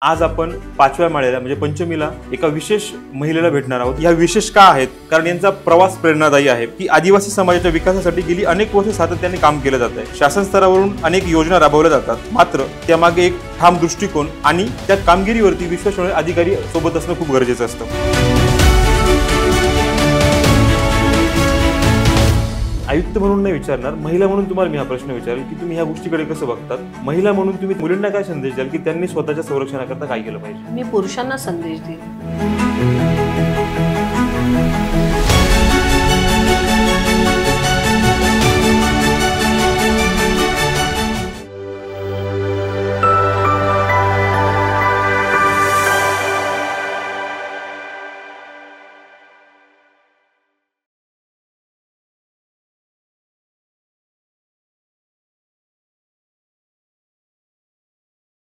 आज आपण 5व्या माळ्याला म्हणजे पंचमीला एका विशेष महिलेला भेटणार आहोत। या विशेष का आहेत? कारण यांचा प्रवास प्रेरणादायी आहे की आदिवासी समाजाच्या विकासासाठी गेली अनेक वर्षे सातत्याने काम केलं जात आहे। शासन स्तरावरून अनेक योजना राबवल्या जातात, मात्र त्यामागे एक ठाम दृष्टिकोन आणि त्या कामगिरीवरती विश्वास ठेवणारे अधिकारी सोबत असणं खूप गरजेचं असतं। आयुक्त म्हणून नाही विचारणार, महिला म्हणून तुम्हाला मी हा प्रश्न विचारेल की तुम्ही ह्या गोष्टीकडे कसं बघतात? महिला म्हणून तुम्ही मुलींना काय संदेश द्याल की त्यांनी स्वतःच्या संरक्षणाकरता काय केलं पाहिजे? मी पुरुषांना संदेश देईन।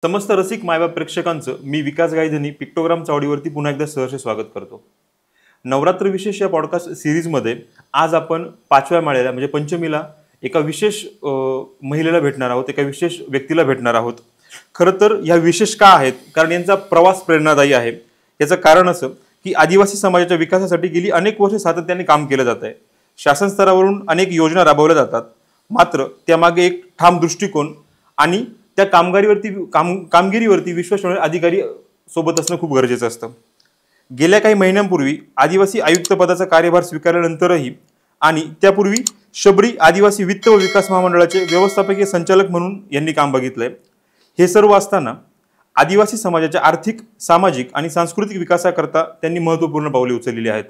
समस्त रसिक मायबाप प्रेक्षकांचं मी विकास गायधनी पिक्टोग्राम चावडीवरती पुन्हा एकदा सहर्ष स्वागत करतो। नवरात्र विशेष या पॉडकास्ट सिरीजमध्ये आज आपण 5व्या माळ्याला म्हणजे पंचमीला एका विशेष महिलेला भेटणार आहोत, एका विशेष व्यक्तीला भेटणार आहोत। खरं तर ह्या विशेष का आहेत? कारण यांचा प्रवास प्रेरणादायी आहे। याचं कारण असं की आदिवासी समाजाच्या विकासासाठी गेली अनेक वर्षे सातत्याने काम केलं जात आहे। शासन स्तरावरून अनेक योजना राबवल्या जातात, मात्र त्यामागे एक ठाम दृष्टिकोन आणि त्या कामगिरीवरती विश्वास ठेवणारे अधिकारी सोबत असणं खूप गरजेचं असतं। गेल्या काही महिन्यांपूर्वी आदिवासी आयुक्त पदाचा कार्यभार स्वीकारल्यानंतरही आणि त्यापूर्वी शबरी आदिवासी वित्त व विकास महामंडळाचे व्यवस्थापकीय संचालक म्हणून यांनी काम बघितलंय। हे सर्व असताना आदिवासी समाजाच्या आर्थिक, सामाजिक आणि सांस्कृतिक विकासाकरता त्यांनी महत्त्वपूर्ण पावले उचललेली आहेत।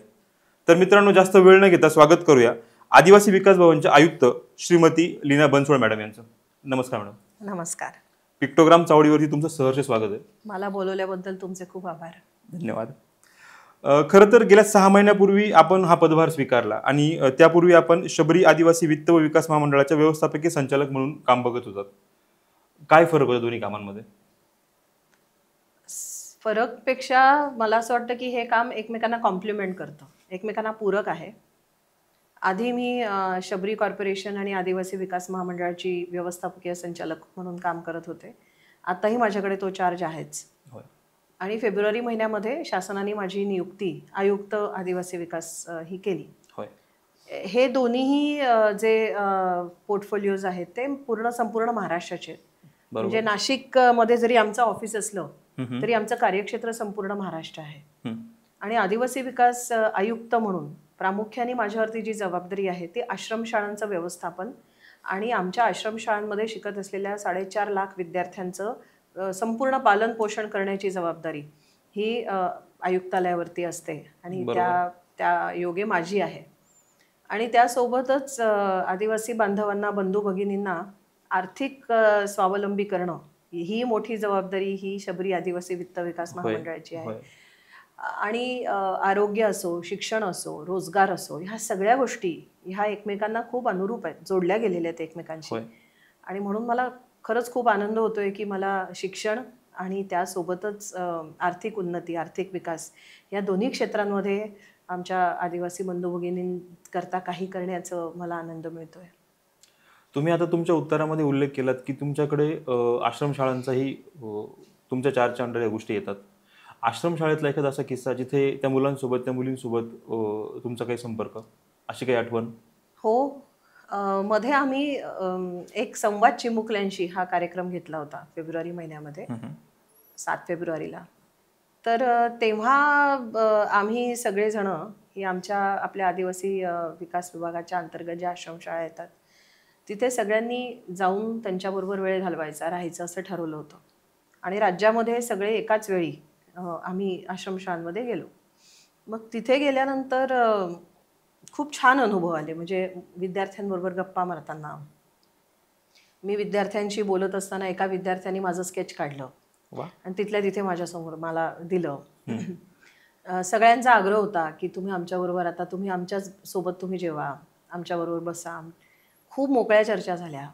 तर मित्रांनो, जास्त वेळ न घेता स्वागत करूया आदिवासी विकास भवनच्या आयुक्त श्रीमती लीना बनसोड मॅडम यांचं। नमस्कार मॅडम। नमस्कार। पिक्टोग्राम चावडीवरती तुमचं सहर्ष स्वागत आहे। मला बोलवल्याबद्दल तुमचे खूप आभार। धन्यवाद। खरं तर गेल्या 6 महिन्यापूर्वी आपण हा पदभार स्वीकारला आणि त्यापूर्वी आपण शबरी आदिवासी वित्त व विकास महामंडळाच्या व्यवस्थापकीय संचालक म्हणून काम बघत होतात। काय फरक होता दोन्ही कामांमध्ये? फरकपेक्षा मला असं वाटतं की हे काम एकमेकांना कॉम्प्लिमेंट करतं, एकमेकांना पूरक आहे। आधी मी शबरी कॉर्पोरेशन आणि आदिवासी विकास महामंडळाची व्यवस्थापकीय संचालक म्हणून काम करत होते। आताही माझ्याकडे तो चार्ज आहेच। आणि फेब्रुवारी महिन्यामध्ये शासनाने माझी नियुक्ती आयुक्त आदिवासी विकास ही केली। हे दोन्हीही जे पोर्टफोलिओज आहेत ते संपूर्ण महाराष्ट्राचे। म्हणजे नाशिक मध्ये जरी आमचं ऑफिस असलं तरी आमचं कार्यक्षेत्र संपूर्ण महाराष्ट्र आहे। आणि आदिवासी विकास आयुक्त म्हणून प्रामुख्याने माझ्यावरती जी जबाबदारी आहे ती आश्रमशाळांचं व्यवस्थापन आणि आमच्या आश्रमशाळांमध्ये शिकत असलेल्या 4.5 लाख विद्यार्थ्यांचं संपूर्ण पालन पोषण करण्याची जबाबदारी ही आयुक्तालयावरती असते आणि त्या योगे माझी आहे। आणि त्यासोबतच आदिवासी बांधवांना, बंधू भगिनींना आर्थिक स्वावलंबी करणं ही मोठी जबाबदारी ही शबरी आदिवासी वित्त विकास महामंडळाची आहे। आणि आरोग्य असो, शिक्षण असो, रोजगार असो, ह्या सगळ्या गोष्टी ह्या एकमेकांना खूप अनुरूप आहेत, जोडल्या गेलेल्या आहेत एकमेकांशी। आणि म्हणून मला खरंच खूप आनंद होतोय की मला शिक्षण आणि त्यासोबतच आर्थिक उन्नती, आर्थिक विकास या दोन्ही क्षेत्रांमध्ये आमच्या आदिवासी बंधू भगिनींकरता काही करण्याचं मला आनंद मिळतोय। तुम्ही आता तुमच्या उत्तरामध्ये उल्लेख केलात की तुमच्याकडे आश्रमशाळांचाही तुमच्या चार्जच्या अंडर या गोष्टी येतात। आश्रमशाळेतला एखादा असा किस्सा जिथे त्या मुलांसोबत, त्या मुलींसोबत तुमचा काही संपर्क, अशी काही आठवण? हो, मध्ये आम्ही एक संवाद चिमुकल्यांशी हा कार्यक्रम घेतला होता फेब्रुवारी महिन्यामध्ये, 7 फेब्रुवारीला। तर तेव्हा आम्ही सगळेजण ही आपल्या आदिवासी विकास विभागाच्या अंतर्गत ज्या आश्रमशाळा येतात तिथे सगळ्यांनी जाऊन त्यांच्याबरोबर वेळ घालवायचा, राहायचं असं ठरवलं होतं। आणि राज्यामध्ये सगळे एकाच वेळी आम्ही आश्रमशाळांमध्ये गेलो। मग तिथे गेल्यानंतर खूप छान अनुभव आले। म्हणजे विद्यार्थ्यांबरोबर गप्पा मारताना, मी विद्यार्थ्यांशी बोलत असताना एका विद्यार्थ्याने माझं स्केच काढलं आणि तिथल्या तिथे माझ्यासमोर मला दिलं। सगळ्यांचा आग्रह होता की तुम्ही आमच्याबरोबर, आता तुम्ही आमच्याच सोबत तुम्ही जेवा, आमच्याबरोबर बसा। खूप मोकळ्या चर्चा झाल्या।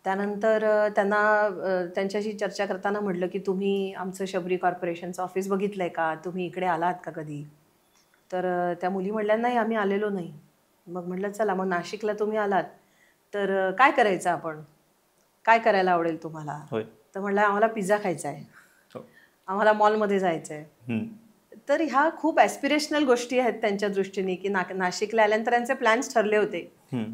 त्यानंतर त्यांच्याशी चर्चा करताना म्हटलं की तुम्ही आमचं शबरी कॉर्पोरेशनचं ऑफिस बघितलंय का? तुम्ही इकडे आलात का कधी? तर त्या मुली म्हटल्या नाही, आम्ही आलेलो नाही। मग म्हटलं चला, मग नाशिकला तुम्ही आलात तर काय करायचं आपण? काय करायला आवडेल तुम्हाला? तर म्हटलं आम्हाला पिझ्झा खायचा आहे। आम्हाला मॉलमध्ये जायचं आहे. हम्म. तर ह्या खूप ॲस्पिरेशनल गोष्टी आहेत त्यांच्या दृष्टीने, की नाशिकला आल्यानंतर त्यांचे प्लॅन्स ठरले होते. हम्म.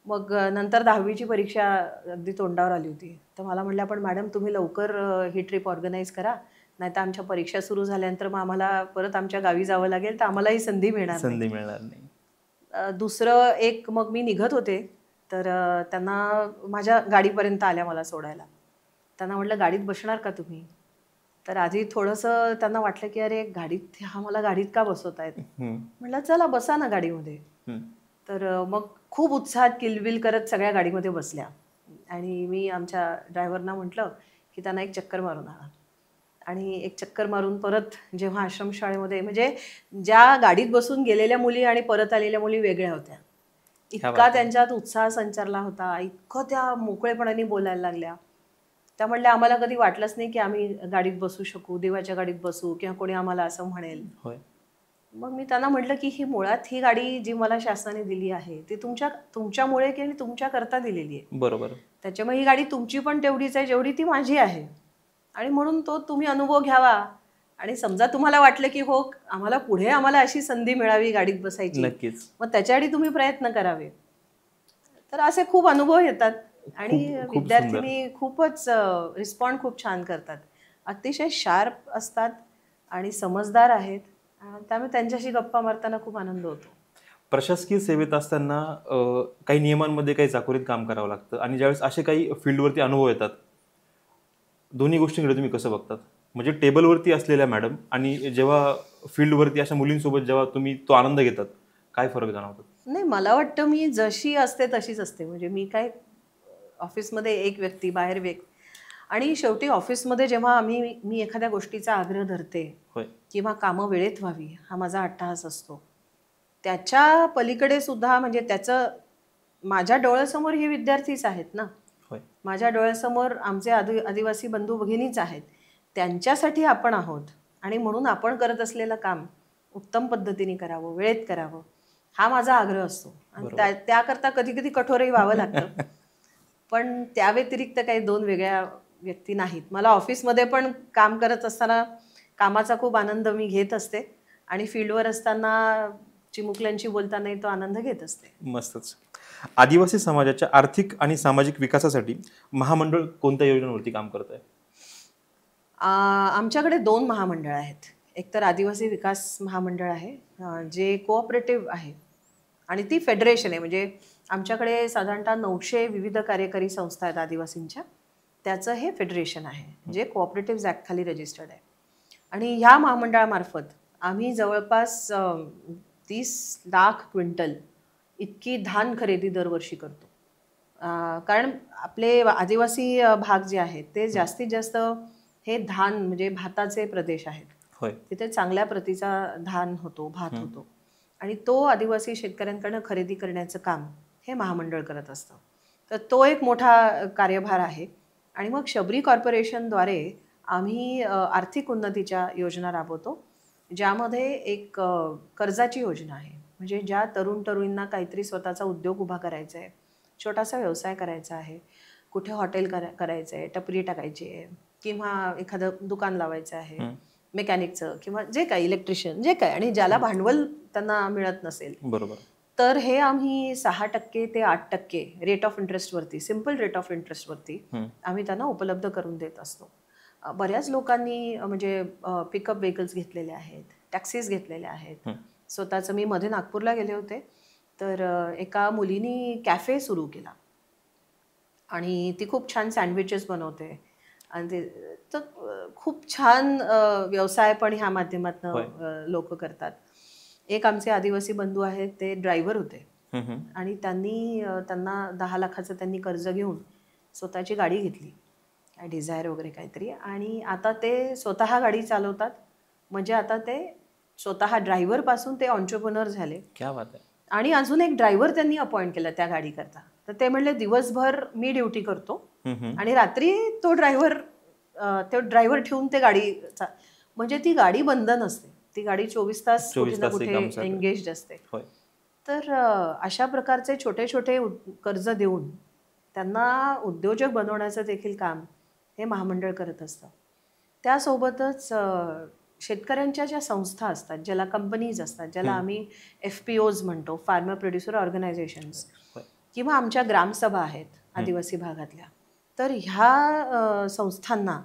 मग नंतर 10वीची परीक्षा अगदी तोंडावर आली होती. तर मला म्हटलं, पण मॅडम तुम्ही लवकर ही ट्रिप ऑर्गनाईज करा, नाहीतर आमच्या परीक्षा सुरू झाल्यानंतर मग आम्हाला परत आमच्या गावी जावं लागेल, तर आम्हाला ही संधी मिळणार नाही. संधी मिळणार नाही. दुसरं एक, मग मी निघत होते, तर त्यांना माझ्या गाडीपर्यंत आल्या मला सोडायला. त्यांना म्हटलं, गाडीत बसणार का तुम्ही? तर आधी थोडंसं त्यांना वाटलं की अरे गाडीत, हा मला गाडीत का बसवत आहेत. म्हटलं चला बसा ना गाडीमध्ये. तर मग खूप उत्साहात किलबिल करत सगळ्या गाडीमध्ये बसल्या. आणि मी आमच्या ड्रायव्हरना म्हटलं की त्यांना एक चक्कर मारून आणा. आणि एक चक्कर मारून परत जेव्हा आश्रमशाळेमध्ये, म्हणजे ज्या गाडीत बसून गेलेल्या मुली आणि परत आलेल्या मुली वेगळ्या होत्या. इतका त्यांच्यात उत्साह संचारला होता, इतकं त्या मोकळेपणाने बोलायला लागल्या. त्या म्हणल्या, आम्हाला कधी वाटलंच नाही की आम्ही गाडीत बसू शकू, देवाच्या गाडीत बसू, किंवा कोणी आम्हाला असं म्हणेल. मग मी त्यांना म्हटलं की ही मुळात ही गाडी जी मला शासनाने दिली आहे ती तुमच्यामुळे की तुमच्याकरता दिलेली आहे. बरोबर. त्याच्यामुळे ही गाडी तुमची पण तेवढीच आहे जेवढी ती माझी आहे. आणि म्हणून तो तुम्ही अनुभव घ्यावा. आणि समजा तुम्हाला वाटलं की हो आम्हाला पुढे आम्हाला अशी संधी मिळावी गाडीत बसायची, नक्कीच, मग त्याच्यासाठी तुम्ही प्रयत्न करावे. तर असे खूप अनुभव येतात. आणि विद्यार्थिनी खूपच रिस्पॉन्ड खूप छान करतात, अतिशय शार्प असतात आणि समजदार आहेत. त्यामुळे त्यांच्याशी गप्पा मारताना खूप आनंद होतो. प्रशासकीय सेवेत असताना काही नियमांमध्ये काही चाकोरीत काम करावं लागतं, आणि ज्यावेळेस असे काही फील्डवरती अनुभव येतात, दोन्ही गोष्टींकडे तुम्ही कसं बघतात? म्हणजे टेबलवरती असलेल्या मॅडम आणि जेव्हा फील्डवरती अशा मुलींसोबत जेव्हा तुम्ही तो आनंद घेतात, काय फरक जाणवतात? नाही, मला वाटतं मी जशी असते तशीच असते. म्हणजे मी काय ऑफिसमध्ये एक व्यक्ती, बाहेर व्यक्ती. आणि शेवटी ऑफिसमध्ये जेव्हा मी एखाद्या गोष्टीचा आग्रह धरते किंवा कामं वेळेत व्हावी हा माझा अट्टहास असतो, त्याच्या पलीकडे सुद्धा म्हणजे त्याचं माझ्या डोळ्यासमोर हे विद्यार्थीच आहेत ना. माझ्या डोळ्यासमोर आमचे आदिवासी बंधू भगिनीच आहेत. त्यांच्यासाठी आपण आहोत. आणि म्हणून आपण करत असलेलं काम उत्तम पद्धतीने करावं, वेळेत करावं, हा माझा आग्रह असतो. आणि त्याकरता कधी कधी कठोरही व्हावं लागतं. पण त्या व्यतिरिक्त काही दोन वेगळ्या व्यक्ती नाहीत. मला ऑफिसमध्ये पण काम करत असताना कामाचा खूप आनंद मी घेत असते, आणि फील्डवर असताना चिमुकल्यांशी बोलतानाही तो आनंद घेत असते. मस्तच. आदिवासी समाजाच्या आर्थिक आणि सामाजिक विकासासाठी महामंडळ कोणत्या योजनांवरती काम करत आहे? आमच्याकडे 2 महामंडळ आहेत. एक तर आदिवासी विकास महामंडळ आहे, जे कोऑपरेटिव्ह आहे, आणि ती फेडरेशन आहे. म्हणजे आमच्याकडे साधारणतः 900 विविध कार्यकारी संस्था आहेत आदिवासींच्या. त्याचं हे फेडरेशन आहे, जे कोऑपरेटिव्ह ॲक्ट खाली रजिस्टर्ड आहे. आणि ह्या महामंडळामार्फत आम्ही जवळपास 30 लाख क्विंटल इतकी धान खरेदी दरवर्षी करतो. कारण आपले आदिवासी भाग जे आहेत ते जास्तीत जास्त हे धान म्हणजे भाताचे प्रदेश आहेत. तिथे चांगल्या प्रतीचा धान होतो, भात होतो, आणि तो आदिवासी शेतकऱ्यांकडनं खरेदी करण्याचं काम हे महामंडळ करत असतं. तर तो एक मोठा कार्यभार आहे. आणि मग शबरी कॉर्पोरेशनद्वारे आम्ही आर्थिक उन्नतीच्या योजना राबवतो, ज्यामध्ये एक कर्जाची योजना आहे. म्हणजे ज्या तरुणींना काहीतरी स्वतःचा उद्योग उभा करायचा आहे, छोटासा व्यवसाय करायचा आहे, कुठे हॉटेल करायचं आहे, टपरी टाकायची आहे, किंवा एखादं दुकान लावायचं आहे मेकॅनिकचं, किंवा जे काही इलेक्ट्रिशियन, जे काय, आणि ज्याला भांडवल त्यांना मिळत नसेल, बरोबर, तर हे आम्ही 6% ते 8% रेट ऑफ इंटरेस्टवरती, सिम्पल रेट ऑफ इंटरेस्टवरती आम्ही त्यांना उपलब्ध करून देत असतो. बऱ्याच लोकांनी म्हणजे पिकअप व्हेकल्स घेतलेले आहेत, टॅक्सीज घेतलेल्या आहेत. स्वतःचं मी मध्ये नागपूरला गेले होते, तर एका मुलीनी कॅफे सुरू केला, आणि ती खूप छान सँडविचेस बनवते, आणि ते तर खूप छान व्यवसाय पण ह्या माध्यमातून लोक करतात. एक आमचे आदिवासी बंधू आहेत, ते ड्रायव्हर होते, आणि त्यांना 10 लाखाचं त्यांनी कर्ज घेऊन स्वतःची गाडी घेतली, डिझायर वगैरे काहीतरी, आणि आता ते स्वतः गाडी चालवतात. म्हणजे आता ते स्वतः ड्रायव्हर पासून ते एंटरप्रेन्योर झाले. क्या बात आहे. आणि अजून एक ड्रायव्हर त्यांनी अपॉइंट केला त्या गाडी करता. तर ते म्हणले दिवसभर मी ड्युटी करतो, आणि रात्री तो ड्रायव्हर ठेवून ते गाडी, म्हणजे ती गाडी बंद नसते, ती गाडी 24 तास कुठे ना कुठे एंगेज्ड असते. तर अशा प्रकारचे छोटे छोटे कर्ज देऊन त्यांना उद्योजक बनवण्याचं देखील काम हे महामंडळ करत असतं. त्यासोबतच शेतकऱ्यांच्या ज्या संस्था असतात, ज्याला कंपनीज असतात, ज्याला आम्ही FPOs म्हणतो, फार्मर प्रोड्युसर ऑर्गनायझेशन्स, किंवा आमच्या ग्रामसभा आहेत आदिवासी भागातल्या, तर ह्या संस्थांना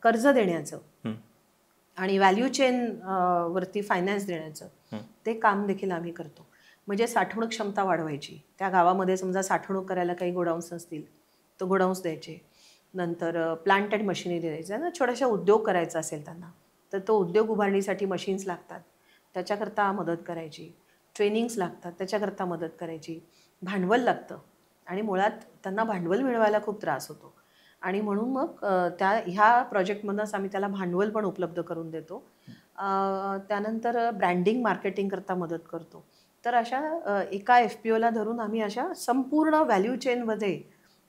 कर्ज देण्याचं आणि व्हॅल्यू चेन वरती फायनान्स देण्याचं ते काम देखील आम्ही करतो. म्हणजे साठवणूक क्षमता वाढवायची. त्या गावामध्ये समजा साठवणूक करायला काही गोडाऊन्स असतील तर गोडाऊन्स द्यायचे. नंतर प्लांट अँड मशिनरी द्यायचं ना, छोटासा उद्योग करायचा असेल त्यांना तर तो उद्योग उभारणीसाठी मशीन्स लागतात, त्याच्याकरता मदत करायची. ट्रेनिंग्स लागतात, त्याच्याकरता मदत करायची. भांडवल लागतं आणि मुळात त्यांना भांडवल मिळवायला खूप त्रास होतो आणि म्हणून मग ह्या प्रोजेक्टमधूनच आम्ही त्याला भांडवल पण उपलब्ध करून देतो. त्यानंतर ब्रँडिंग मार्केटिंग करता मदत करतो. तर अशा एका FPOला धरून आम्ही अशा संपूर्ण व्हॅल्यू चेनमध्ये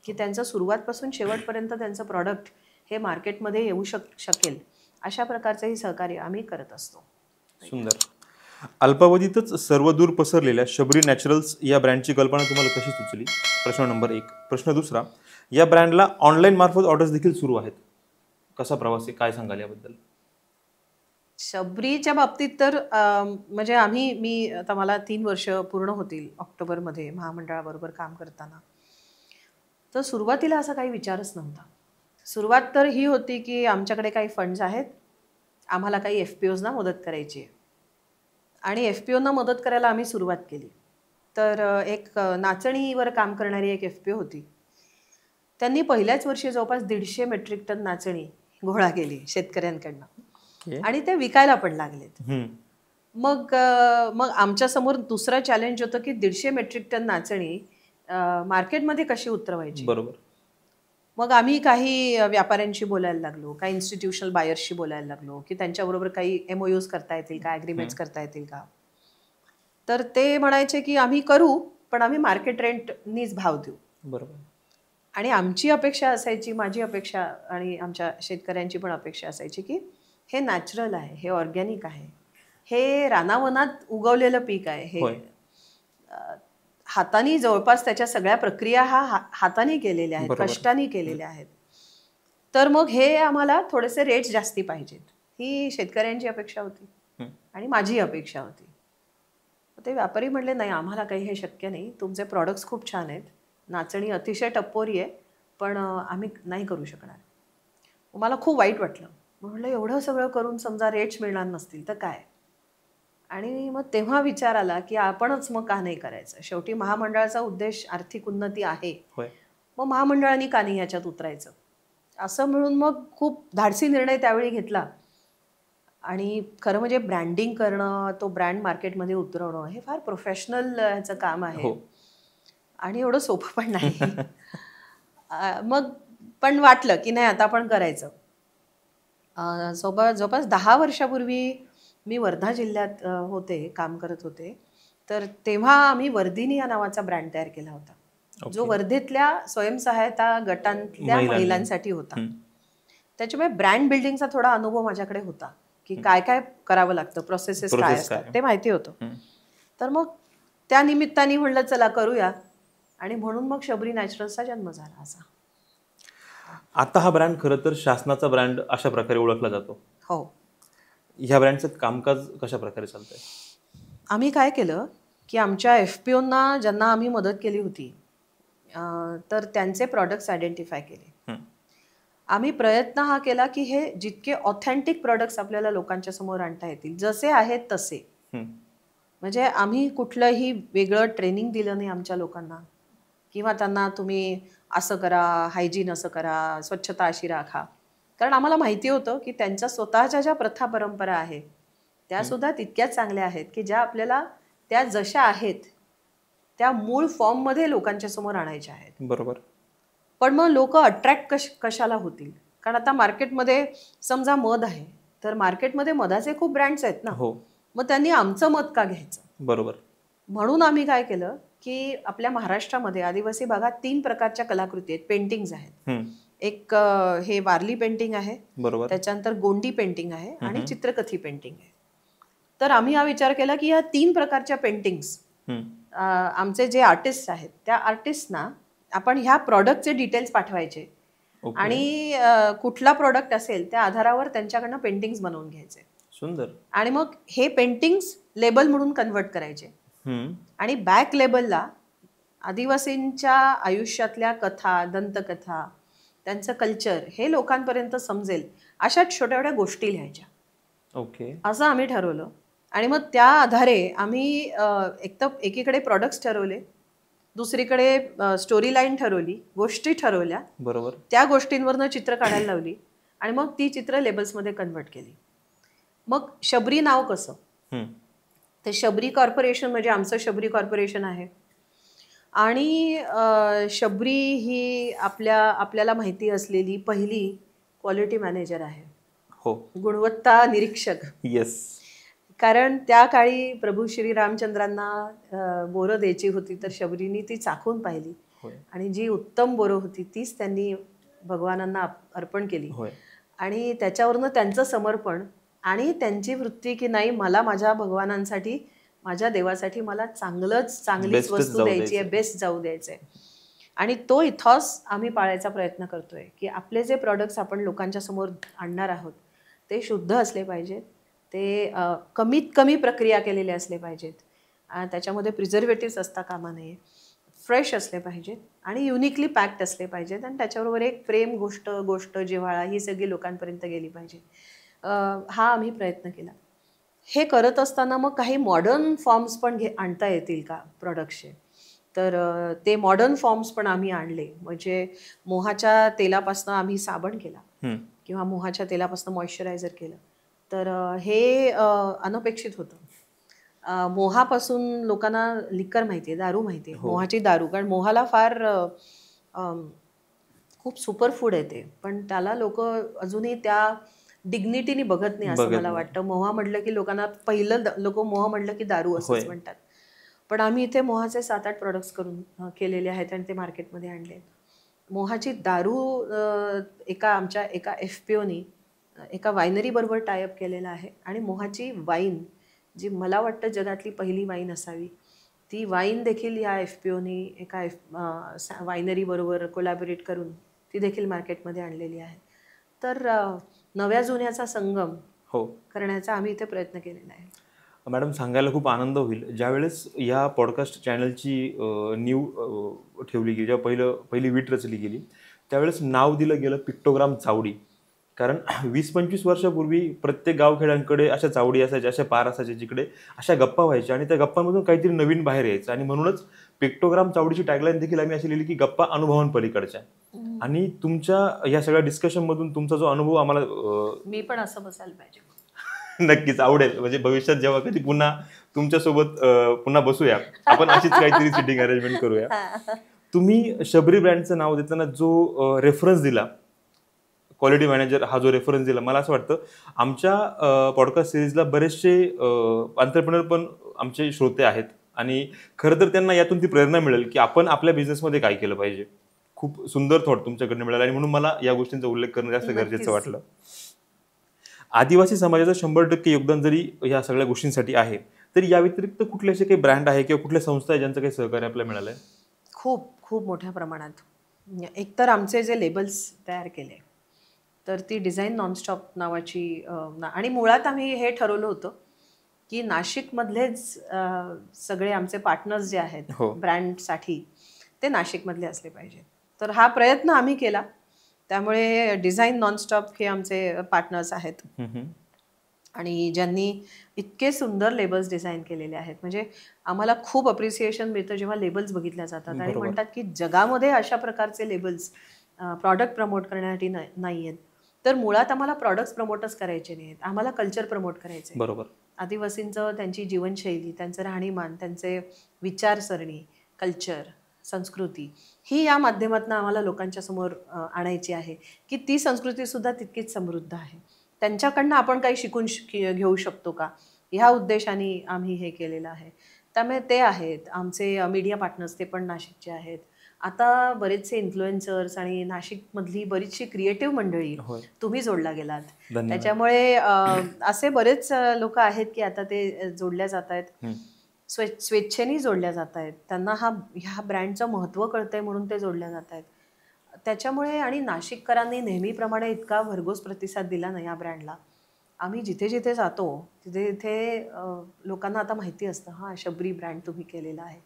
की त्यांचं सुरुवातपासून शेवटपर्यंत त्यांचं प्रॉडक्ट हे मार्केटमध्ये येऊ शकेल अशा प्रकारचंही सहकार्य आम्ही करत असतो. सुंदर. अल्पावधीतच सर्वदूर पसरलेल्या शबरी नॅचरल्स या ब्रँडची कल्पना तुम्हाला कशी सुचली? प्रश्न नंबर 1. प्रश्न दुसरा, या ब्रँडला ऑनलाईन मार्फत ऑर्डर्स देखील सुरू आहेत. कसा प्रवास आहे, काय सांगाल याबद्दल? शबरीच्या बाबतीत तर म्हणजे मी आता मला 3 वर्ष पूर्ण होतील ऑक्टोबरमध्ये महामंडळाबरोबर काम करताना. तर सुरुवातीला असा काही विचारच नव्हता. सुरुवात तर ही होती की आमच्याकडे काही फंड्स आहेत, आम्हाला काही FPOजना मदत करायची आहे आणि FPOना मदत करायला आम्ही सुरुवात केली. तर एक नाचणीवर काम करणारी एक FPO होती. त्यांनी पहिल्याच वर्षी जवळपास 150 मेट्रिक टन नाचणी गोळा केली शेतकऱ्यांकडनं आणि ते विकायला पण लागलेत. मग आमच्यासमोर दुसरा चॅलेंज होतं की 150 मेट्रिक टन नाचणी मार्केटमध्ये कशी उतरवायची. बरोबर. मग आम्ही काही व्यापाऱ्यांशी बोलायला लागलो, काही इन्स्टिट्यूशनल बायर्सशी बोलायला लागलो की त्यांच्याबरोबर काही MOUs करता येतील का, ॲग्रीमेंट्स करता येतील का. तर ते म्हणायचे की आम्ही करू, पण आम्ही मार्केट रेंटनीच भाव देऊ. बरोबर. आणि आमची अपेक्षा असायची, माझी अपेक्षा आणि आमच्या शेतकऱ्यांची पण अपेक्षा असायची की हे नॅचरल आहे, हे ऑर्गॅनिक आहे, हे रानावनात उगवलेलं पीक आहे, हे हाताने जवळपास त्याच्या सगळ्या प्रक्रिया हाताने केलेल्या आहेत, कष्टाने केलेल्या आहेत. तर मग हे आम्हाला थोडेसे रेट्स जास्ती पाहिजेत, ही शेतकऱ्यांची अपेक्षा होती आणि माझी अपेक्षा होती. ते व्यापारी म्हणले नाही, आम्हाला काही हे शक्य नाही, तुमचे प्रॉडक्ट्स खूप छान आहेत, नाचणी अतिशय टप्पोरी आहे, पण आम्ही नाही करू शकणार. मला खूप वाईट वाटलं. म्हटलं एवढं सगळं करून समजा रेट्स मिळणार नसतील तर काय. आणि मग तेव्हा विचार आला की आपणच मग का नाही करायचं. शेवटी महामंडळाचा उद्देश आर्थिक उन्नती आहे, मग महामंडळाने का नाही याच्यात उतरायचं असं म्हणून मग खूप धाडसी निर्णय त्यावेळी घेतला. आणि खरं म्हणजे ब्रँडिंग करणं, तो ब्रँड मार्केटमध्ये उतरवणं हे फार प्रोफेशनल ह्याचं काम आहे आणि एवढं सोपं पण नाही. मग पण वाटलं की नाही आता आपण करायचं. जवळपास 10 वर्षापूर्वी मी वर्धा जिल्ह्यात काम करत होते. तर तेव्हा आम्ही वर्धिनी या नावाचा ब्रँड तयार केला होता, जो वर्धेतल्या स्वयंसहायता गटांतल्या महिलांसाठी होता. त्याच्यामुळे ब्रँड बिल्डिंगचा थोडा अनुभव माझ्याकडे होता की काय काय करावं लागतं, प्रोसेसेस काय असतात ते माहिती होतं. तर मग त्या निमित्ताने म्हणलं चला करूया आणि म्हणून मग शबरी नॅचरल्सचा जन्म झाला असा. आता हा ब्रँड खरं तर शासनाचा ब्रँड अशा प्रकारे ओळखला जातो. हो. ह्या ब्रँडचं कामकाज कशा प्रकारे चालतंय? आम्ही काय केलं की आमच्या FPOना ज्यांना आम्ही मदत केली होती तर त्यांचे प्रॉडक्ट्स आयडेंटिफाय केले. आम्ही प्रयत्न हा केला की हे जितके ऑथेंटिक प्रॉडक्ट्स आपल्याला लोकांच्या समोर आणता येतील, जसे आहेत तसे. म्हणजे आम्ही कुठलंही वेगळं ट्रेनिंग दिलं नाही आमच्या लोकांना किंवा त्यांना तुम्ही असं करा, हायजीन असं करा, स्वच्छता अशी राखा. कारण आम्हाला माहिती होतं की त्यांच्या स्वतःच्या ज्या प्रथा परंपरा आहेत त्यासुद्धा तितक्याच चांगल्या आहेत की ज्या आपल्याला त्या जशा आहेत त्या मूळ फॉर्ममध्ये लोकांच्या समोर आणायच्या आहेत. बरोबर. पण मग लोक अट्रॅक्ट कशाला होतील? कारण आता मार्केटमध्ये समजा मध आहे तर मार्केटमध्ये मधाचे खूप ब्रँड्स आहेत ना. मग त्यांनी आमचं मध का घ्यायचं? बरोबर. म्हणून आम्ही काय केलं की आपल्या महाराष्ट्रामध्ये आदिवासी भागात 3 प्रकारच्या कलाकृती आहेत, पेंटिंग्स आहेत. एक हे वारली पेंटिंग आहे, त्याच्यानंतर गोंडी पेंटिंग आहे आणि चित्रकथी पेंटिंग आहे. तर आम्ही हा विचार केला की या 3 प्रकारच्या पेंटिंग्स आमचे जे आर्टिस्ट आहेत त्या आर्टिस्टना आपण ह्या प्रॉडक्टचे डिटेल्स पाठवायचे आणि कुठला प्रोडक्ट असेल त्या आधारावर त्यांच्याकडनं पेंटिंग्स बनवून घ्यायचे. सुंदर. आणि मग हे पेंटिंग्स लेबल म्हणून कन्वर्ट करायचे आणि बॅक लेबलला आदिवासींच्या आयुष्यातल्या कथा, दंतकथा, त्यांचं कल्चर हे लोकांपर्यंत समजेल अशा छोट्या छोट्या गोष्टी लिहायच्या. ओके. असं आम्ही ठरवलं. आणि मग त्या आधारे आम्ही एकीकडे प्रॉडक्ट्स ठरवले, दुसरीकडे स्टोरी लाईन ठरवली, गोष्टी ठरवल्या, बरोबर. त्या गोष्टींवरनं चित्र काढायला लावली आणि मग ती चित्र लेबल्समध्ये कन्वर्ट केली. मग शबरी नाव कसं, ते शबरी कॉर्पोरेशन म्हणजे आमचं शबरी कॉर्पोरेशन आहे. आणि शबरी ही आपल्याला माहिती असलेली पहिली क्वालिटी मॅनेजर आहे. हो. गुणवत्ता निरीक्षक. येस. कारण त्या काळी प्रभू श्री रामचंद्रांना बोरं द्यायची होती तर शबरीनी ती चाखून पाहिली आणि जी उत्तम बोरं होती तीच त्यांनी भगवानांना अर्पण केली. आणि त्याच्यावरनं त्यांचं समर्पण आणि त्यांची वृत्ती की नाही, मला माझ्या भगवानांसाठी, माझ्या देवासाठी मला चांगलीच वस्तू द्यायची आहे, बेस्ट जाऊ द्यायचं आहे. आणि तो इथॉस आम्ही पाळायचा प्रयत्न करतोय की आपले जे प्रॉडक्ट्स आपण लोकांच्या समोर आणणार आहोत ते शुद्ध असले पाहिजेत, ते कमीत कमी प्रक्रिया केलेले असले पाहिजेत, त्याच्यामध्ये प्रिझर्वेटिव्स असता कामा नये, फ्रेश असले पाहिजेत आणि युनिकली पॅक्ड असले पाहिजेत आणि त्याच्याबरोबर एक प्रेम, गोष्ट जिव्हाळा ही सगळी लोकांपर्यंत गेली पाहिजे. हा आम्ही प्रयत्न केला. हे करत असताना मग काही मॉडर्न फॉर्म्स पण आणता येतील का प्रॉडक्ट्सचे, तर ते मॉडर्न फॉर्म्स पण आम्ही आणले. म्हणजे मोहाच्या तेलापासून आम्ही साबण केला किंवा मोहाच्या तेलापासून मॉइश्चरायझर केलं. तर हे अनपेक्षित होतं. मोहापासून लोकांना लिकर माहिती आहे, दारू माहिती आहे, मोहाची दारू. कारण मोहाला फार खूप सुपर फूड आहे ते, पण त्याला लोक अजूनही त्या डिग्निटीने बघत नाही असं मला वाटतं. मोहा म्हटलं की लोकांना पहिलं लोक मोहा म्हटलं की दारू असंच म्हणतात. पण आम्ही इथे मोहाचे 7-8 प्रोडक्ट्स करून केलेले आहेत आणि ते मार्केटमध्ये आणले. मोहाची दारू आमच्या एका FPOनी एका वायनरी बरोबर टायअप केलेला आहे आणि मोहाची वाईन, जी मला वाटतं जगातली पहिली वाईन असावी, ती वाईन देखील या FPOनी एका वायनरी बरोबर कोलॅबोरेट करून ती देखील मार्केटमध्ये आणलेली आहे. तर नव्या जुन्याचा संगम करण्याचा आम्ही इथे प्रयत्न केलेला आहे. मॅडम, सांगायला खूप आनंद होईल, ज्यावेळेस या पॉडकास्ट चॅनलची न्यू ठेवली गेली, जेव्हा पहिली वीट रचली गेली, त्यावेळेस नाव दिलं गेलं पिक्टोग्राम चावडी. कारण 20-25 वर्षापूर्वी प्रत्येक गावखेड्यांकडे अशा चावडी असायच्या, अशा पार असायचे जिकडे अशा गप्पा व्हायच्या आणि त्या गप्पांमधून काहीतरी नवीन बाहेर यायचं. आणि म्हणूनच पिक्टोग्राम चावडीची टॅगलाईन देखील आम्ही अशी लिहिली की गप्पा अनुभवांपलीकडच्या. आणि तुमच्या या सगळ्या डिस्कशनमधून तुमचा जो अनुभव आम्हाला, मी पण असं बसायला पाहिजे. नक्कीच आवडेल. म्हणजे भविष्यात जेव्हा कधी पुन्हा तुमच्यासोबत पुन्हा बसूया आपण, अशीच काहीतरी सिटिंग अरेंजमेंट करूया. तुम्ही शबरी ब्रँडचं नाव देताना जो रेफरन्स दिला, क्वालिटी मॅनेजर, हा जो रेफरन्स दिला, मला असं वाटतं आमच्या पॉडकास्ट सिरीजला बरेचसे एंटरप्रेन्योर पण आमचे श्रोते आहेत आणि खरं तर त्यांना यातून ती प्रेरणा मिळेल की आपण आपल्या बिझनेसमध्ये काय केलं पाहिजे. खूप सुंदर थॉट तुमच्याकडनं मिळाला आणि म्हणून मला या गोष्टींचा उल्लेख करणं जास्त गरजेचं वाटलं. आदिवासी समाजाचं 100% योगदान जरी या सगळ्या गोष्टींसाठी आहे, तरी या व्यतिरिक्त कुठले असे काही ब्रँड आहे किंवा कुठल्या संस्था आहे ज्यांचं काही सहकार्य आपल्याला मिळालंय? खूप खूप मोठ्या प्रमाणात. एकतर आमचे जे लेबल्स तयार केले, तर ती डिझाईन नॉनस्टॉप नावाची, आणि मुळात आम्ही हे ठरवलं होतं की नाशिकमधलेच सगळे आमचे पार्टनर्स जे आहेत ब्रँडसाठी ते नाशिकमधले असले पाहिजेत. तर हा प्रयत्न आम्ही केला. त्यामुळे डिझाईन नॉनस्टॉप हे आमचे पार्टनर्स आहेत आणि ज्यांनी इतके सुंदर लेबल्स डिझाईन केलेले आहेत. म्हणजे आम्हाला खूप अप्रिसिएशन मिळतं जेव्हा लेबल्स बघितल्या जातात आणि म्हणतात की जगामध्ये अशा प्रकारचे लेबल्स प्रॉडक्ट प्रमोट करण्यासाठी नाही आहेत. तर मुळात आम्हाला प्रॉडक्ट्स प्रमोटच करायचे नाहीत, आम्हाला कल्चर प्रमोट करायचे. बरोबर. आदिवासींचं, त्यांची जीवनशैली, त्यांचं राहणीमान, त्यांचे विचारसरणी, कल्चर, संस्कृती ही या माध्यमातून आम्हाला लोकांच्या समोर आणायची आहे की ती संस्कृतीसुद्धा तितकीच समृद्ध आहे. त्यांच्याकडनं आपण काही शिकून घेऊ शकतो का, ह्या उद्देशाने आम्ही हे केलेलं आहे. त्यामुळे ते आहेत आमचे मीडिया पार्टनर्स, ते पण नाशिकचे आहेत. आता बरेचसे इन्फ्लुएन्सर्स आणि नाशिकमधली बरीचशी क्रिएटिव्ह मंडळी तुम्ही जोडला गेलात. त्याच्यामुळे असे बरेच लोक आहेत की आता ते जोडल्या जात आहेत, स्वेच्छेने जोडल्या जात आहेत. त्यांना ह्या ब्रँडचं महत्त्व कळतंय म्हणून ते जोडल्या जात आहेत. त्याच्यामुळे आणि नाशिककरांनी नेहमीप्रमाणे इतका भरघोस प्रतिसाद दिला ना या ब्रँडला. आम्ही जिथे जिथे जातो तिथे तिथे लोकांना आता माहिती असतं हां शबरी ब्रँड तुम्ही केलेला आहे.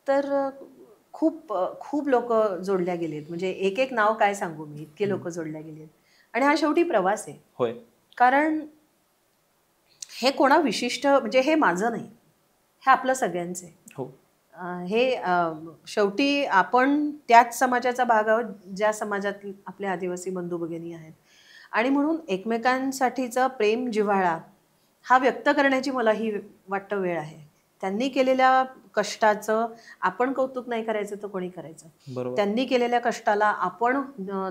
तर खूप लोक जोडल्या गेलेत. म्हणजे एक एक नाव काय सांगू मी, इतके लोक जोडल्या गेलेत. आणि हा शेवटी प्रवास आहे. होय. कारण हे कोणा विशिष्ट म्हणजे हे माझं नाही, हे आपलं सगळ्यांचं आहे. हो. हे शेवटी आपण त्याच समाजाचा भाग आहोत ज्या समाजात आपले आदिवासी बंधू भगिनी आहेत. आणि म्हणून एकमेकांसाठीचा प्रेम जिव्हाळा हा व्यक्त करण्याची मलाही वाटतं वेळ आहे. त्यांनी केलेल्या कष्टाचं आपण कौतुक नाही करायचं तर कोणी करायचं. बरोबर. त्यांनी केलेल्या कष्टाला आपण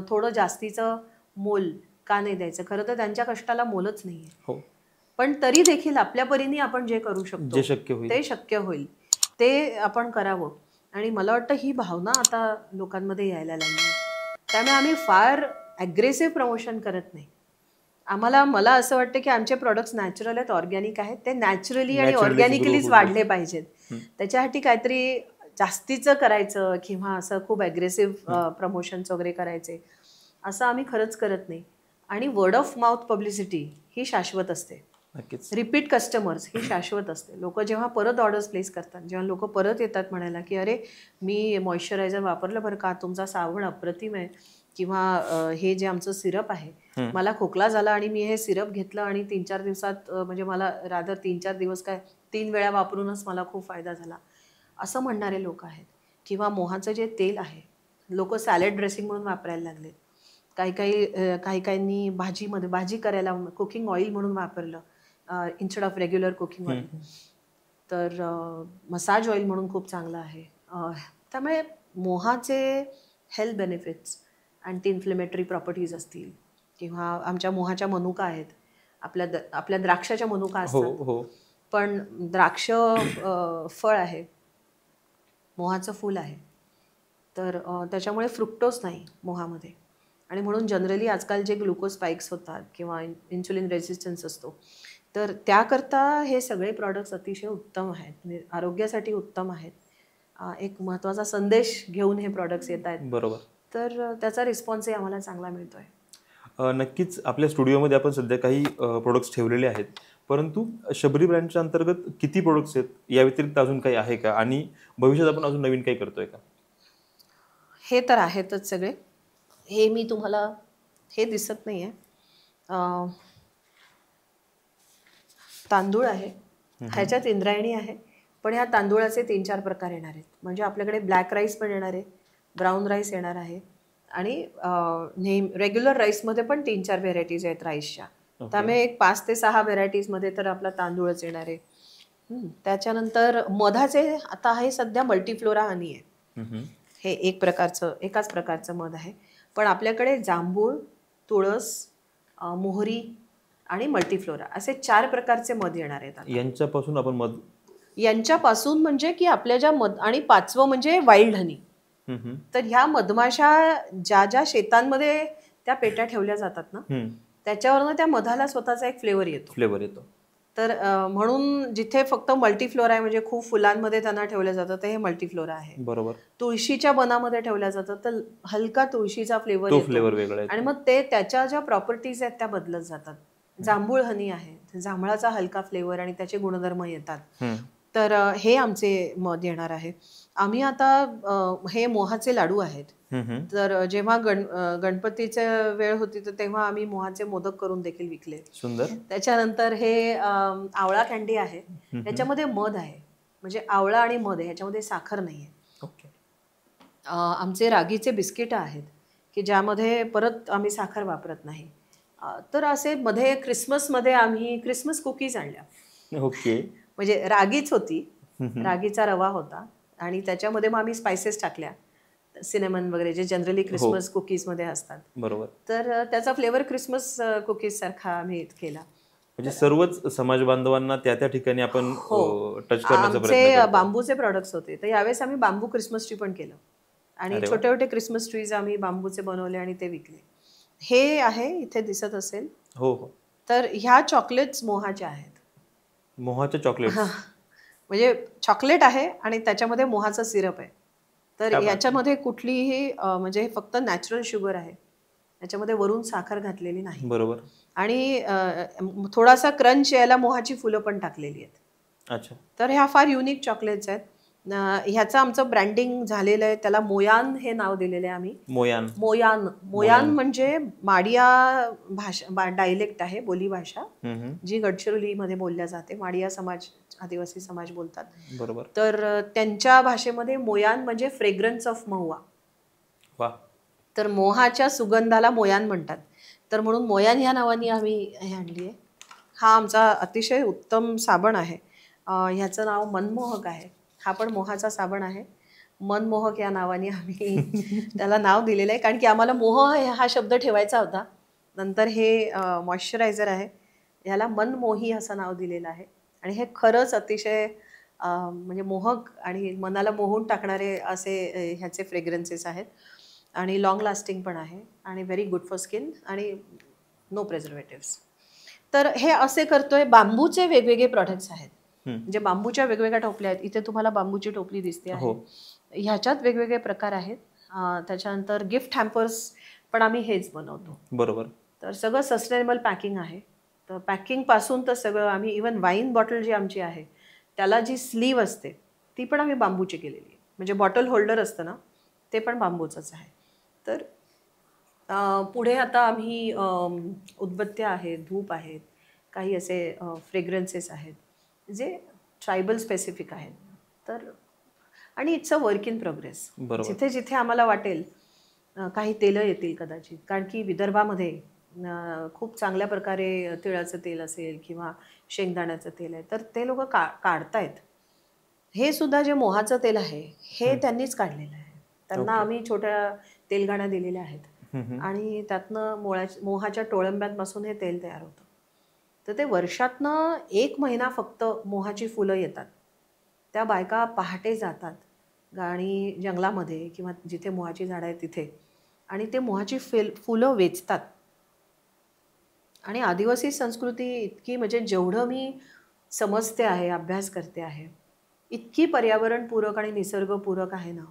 थोडं जास्तीचं मोल का नाही द्यायचं. खरं तर त्यांच्या कष्टाला मोलच नाहीये. हो. पण तरी देखील आपल्या परीने आपण जे करू शकतो जे शक्य होईल ते शक्य होईल ते आपण करावं. आणि मला वाटतं ही भावना आता लोकांमध्ये यायला लागली. त्यामुळे आम्ही फार ॲग्रेसिव्ह प्रमोशन करत नाही. मला असं वाटतं की आमचे प्रॉडक्ट्स नॅचरल आहेत, ऑर्गॅनिक आहेत. ते नॅचरली आणि ऑर्गॅनिकलीच वाढले पाहिजेत. त्याच्यासाठी काहीतरी जास्तीचं करायचं किंवा असं खूप ॲग्रेसिव्ह प्रमोशन्स वगैरे करायचे असं आम्ही खरंच करत नाही. आणि वर्ड ऑफ माउथ पब्लिसिटी ही शाश्वत असते. नक्कीच. रिपीट कस्टमर्स ही शाश्वत असते. लोक जेव्हा परत ऑर्डर्स प्लेस करतात, जेव्हा लोक परत येतात म्हणायला की अरे मी मॉइश्चरायझर वापरलं बरं का, तुमचा साबण अप्रतिम आहे, किंवा हे जे आमचं सिरप आहे मला खोकला झाला आणि मी हे सिरप घेतलं आणि 3-4 दिवसात म्हणजे मला रादर 3-4 दिवस काय 3 वेळा वापरूनच मला खूप फायदा झाला असं म्हणणारे लोक आहेत. किंवा मोहाचं जे तेल आहे लोक सॅलड ड्रेसिंग म्हणून वापरायला लागले. काहींनी भाजीमध्ये भाजी करायला कुकिंग ऑइल म्हणून वापरलं instead of regular cooking oil. तर मसाज ऑइल म्हणून खूप चांगलं आहे. त्यामुळे मोहाचे health benefits, anti inflammatory properties असतील किंवा आमच्या मोहाच्या मनुका आहेत, आपल्या द्राक्षाच्या मनुका असतात. पण द्राक्ष फळ आहे, मोहाचं फूल आहे. तर त्याच्यामुळे फ्रुक्टोज नाही मोहामध्ये. आणि म्हणून जनरली आजकाल जे ग्लुकोज स्पाइक्स होतात किंवा इन्सुलिन रेझिस्टन्स असतो तर त्याकरता हे सगळे प्रॉडक्ट्स अतिशय उत्तम आहेत. म्हणजे आरोग्यासाठी उत्तम आहेत. एक महत्त्वाचा संदेश घेऊन हे प्रॉडक्ट्स येत आहेत. बरोबर. तर त्याचा रिस्पॉन्सही आम्हाला चांगला मिळतोय. नक्कीच आपल्या स्टुडिओमध्ये आपण सध्या काही प्रोडक्ट्स ठेवलेले आहेत, परंतु शबरी ब्रँडच्या अंतर्गत किती प्रोडक्ट्स आहेत, या व्यतिरिक्त अजून काही आहे का आणि भविष्यात आपण अजून नवीन काही करतोय का? हे तर आहेतच सगळे. हे मी तुम्हाला हे दिसत नाहीये, तांदूळ आहे, ह्याच्यात इंद्रायणी आहे. पण ह्या तांदूळाचे 3-4 प्रकार येणार आहेत. म्हणजे आपल्याकडे ब्लॅक राईस पण येणार आहे, ब्राऊन राईस येणार आहे आणि रेग्युलर राईसमध्ये पण 3-4 व्हेरायटीज आहेत राईसच्या. त्यामुळे एक 5 ते 6 व्हेरायटीजमध्ये तर आपला तांदूळच येणार आहे. त्याच्यानंतर मधाचे आता आहे सध्या मल्टीफ्लोरा हनी आहे. हे एकाच प्रकारचं मध आहे. पण आपल्याकडे जांभूळ, तुळस, मोहरी आणि मल्टीफ्लोरा असे 4 प्रकारचे मध येणार आहेत. यांच्यापासून आपण मध यांच्यापासून म्हणजे की आपल्या ज्या मध, आणि 5वं म्हणजे वाईल्ड हनी. तर ह्या मधमाशा ज्या शेतांमध्ये त्या पेट्या ठेवल्या जातात ना त्याच्यावरनं त्या मधाला स्वतःचा एक फ्लेवर येतो. तर म्हणून जिथे फक्त मल्टीफ्लोरा आहे म्हणजे खूप फुलांमध्ये त्यांना ठेवलं जातं तर हे मल्टीफ्लोरा आहे. बरोबर. तुळशीच्या बनामध्ये ठेवलं जातं तर हलका तुळशीचा फ्लेवर येतो आणि मग ते त्याच्या ज्या प्रॉपर्टीज आहेत त्या बदलत जातात. जांभूळ हनी आहे, जांभळाचा हलका फ्लेवर आणि त्याचे गुणधर्म येतात. तर हे आमचे मध येणार आहे. आम्ही आता हे मोहाचे लाडू आहेत. तर जेव्हा गणपतीची वेळ होती तर तेव्हा आम्ही मोहाचे मोदक करून देखील विकले. सुंदर. त्याच्यानंतर हे आवळा कँडी आहे, त्याच्यामध्ये मध आहे. म्हणजे आवळा आणि मध आहे, ह्याच्यामध्ये साखर नाहीये. आमचे रागीचे बिस्किट आहेत की ज्यामध्ये परत आम्ही साखर वापरत नाही. तर असे मध्ये क्रिसमसमध्ये आम्ही क्रिसमस कुकीज आणल्या. म्हणजे रागीच होती, रागीचा रवा होता आणि त्याच्यामध्ये मग आम्ही स्पायसेस टाकल्या, सिनेमन वगैरे जे जनरली क्रिसमस कुकीज मध्ये असतात. बरोबर. तर त्याचा फ्लेवर क्रिसमस कुकीज सारखा आम्ही केला. म्हणजे सर्वच समाज बांधवांना त्या ठिकाणी आपण टच करण्याचा प्रयत्न आमचे करतो. बांबूचे प्रॉडक्ट्स होते तर यावेळेस आम्ही बांबू क्रिसमस ट्री पण केलं आणि छोटे छोटे क्रिसमस ट्रीज आम्ही बांबूचे बनवले आणि ते विकले. हे आहे इथे दिसत असेल. हो. तर ह्या चॉकलेट्स मोहाच्या आहेत. मोहाचे चॉकलेट म्हणजे चॉकलेट आहे आणि त्याच्यामध्ये मोहाचं सिरप आहे. तर याच्यामध्ये कुठलीही म्हणजे हे फक्त नॅचरल शुगर आहे, याच्यामध्ये वरून साखर घातलेली नाही. बरोबर. आणि थोडासा क्रंच यायला मोहाची फुलं पण टाकलेली आहेत. अच्छा. तर ह्या फार युनिक चॉकलेट्स आहेत. ह्याचं आमचं ब्रँडिंग झालेलं आहे, त्याला मोयान हे नाव दिलेलं आहे आम्ही. मोयान. मोयान मोयान म्हणजे माडिया भाषा डायलेक्ट आहे, बोलीभाषा, जी गडचिरोलीमध्ये बोलल्या जाते. माडिया समाज, आदिवासी समाज बोलतात. बरोबर. तर त्यांच्या भाषेमध्ये मोयान म्हणजे फ्रेग्रन्स ऑफ महुआ. वा. तर मोहाच्या सुगंधाला मोयान म्हणतात. तर म्हणून मोयान ह्या नावाने आम्ही हे आणली आहे. हा आमचा अतिशय उत्तम साबण आहे. ह्याचं नाव मनमोहक आहे. हा पण मोहाचा साबण आहे. मनमोहक या नावाने आम्ही त्याला नाव दिलेलं आहे, कारण की आम्हाला मोह हा शब्द ठेवायचा होता. नंतर हे मॉइश्चरायझर आहे, ह्याला मनमोही असं नाव दिलेलं आहे. आणि हे खरंच अतिशय म्हणजे मोहक आणि मनाला मोहून टाकणारे असे ह्याचे फ्रेग्रन्सेस आहेत. आणि लॉंग लास्टिंग पण आहे आणि व्हेरी गुड फॉर स्किन आणि नो प्रिझर्वेटिव्स. तर हे असे करतोय. बांबूचे वेगवेगळे प्रॉडक्ट्स आहेत, म्हणजे बांबूच्या वेगवेगळ्या टोपल्या आहेत. इथे तुम्हाला बांबूची टोपली दिसते आहे, ह्याच्यात वेगवेगळे प्रकार आहेत. त्याच्यानंतर गिफ्ट हॅम्पर्स पण आम्ही हेच बनवतो. बरोबर. तर सगळं सस्टेनेबल पॅकिंग आहे. तर पॅकिंगपासून तर सगळं आम्ही, इवन वाईन बॉटल जी आमची आहे त्याला जी स्लीव असते ती पण आम्ही बांबूची केलेली आहे. म्हणजे बॉटल होल्डर असतं ना, ते पण बांबूचंच आहे. तर पुढे आता आम्ही उदबत्त्या आहेत, धूप आहेत, काही असे फ्रेग्रन्सेस आहेत जे ट्रायबल स्पेसिफिक आहेत. तर आणि it's a work in progress. जिथे जिथे आम्हाला वाटेल काही तेलं येतील कदाचित, कारण की विदर्भामध्ये खूप चांगल्या प्रकारे तिळाचं तेल असेल किंवा शेंगदाण्याचं तेल आहे, तर ते लोक काढतायत. हे सुद्धा जे मोहाचं तेल आहे हे त्यांनीच काढलेलं आहे. त्यांना आम्ही छोट्या तेलगाण्या दिलेल्या आहेत आणि त्यातनं मोहाच्या टोळंब्यांपासून हे तेल तयार होतं. तर ते वर्षातनं 1 महिना फक्त मोहाची फुलं येतात. त्या बायका पहाटे जातात आणि जंगलामध्ये किंवा जिथे मोहाची झाडं आहेत तिथे, आणि ते मोहाची फुलं वेचतात. आणि आदिवासी संस्कृती इतकी, म्हणजे जेवढं मी समजते आहे, अभ्यास करते आहे, इतकी पर्यावरणपूरक आणि निसर्गपूरक आहे ना.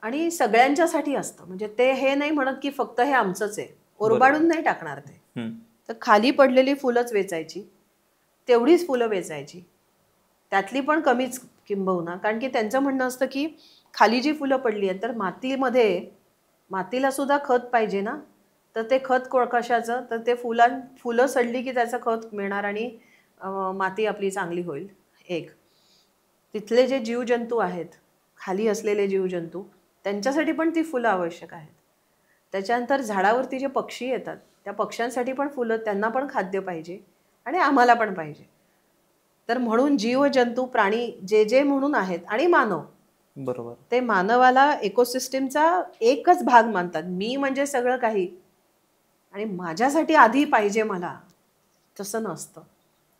आणि सगळ्यांच्यासाठी असतं. म्हणजे ते हे नाही म्हणत की फक्त हे आमचंच आहे, ओरबाडून नाही टाकणार ते. तर खाली पडलेली फुलंच वेचायची, तेवढीच फुलं वेचायची, त्यातली पण कमीच किंबहुना. कारण की त्यांचं म्हणणं असतं की खाली जी फुलं पडली आहेत तर मातीला सुद्धा खत पाहिजे ना. तर ते खत कशाचं, तर ते फुलं सडली की त्याचं खत मिळणार आणि माती आपली चांगली होईल. एक तिथले जे जीवजंतू आहेत, खाली असलेले जीवजंतू, त्यांच्यासाठी पण ती फुलं आवश्यक आहेत. त्याच्यानंतर झाडावरती जे पक्षी येतात त्या पक्ष्यांसाठी पण फुलं, त्यांना पण खाद्य पाहिजे आणि आम्हाला पण पाहिजे. तर म्हणून जीवजंतू, प्राणी जे जे म्हणून आहेत आणि मानव, बरोबर, ते मानवाला इकोसिस्टीमचा एकच भाग मानतात. मी म्हणजे सगळं काही आणि माझ्यासाठी आधी पाहिजे मला, तसं नसतं.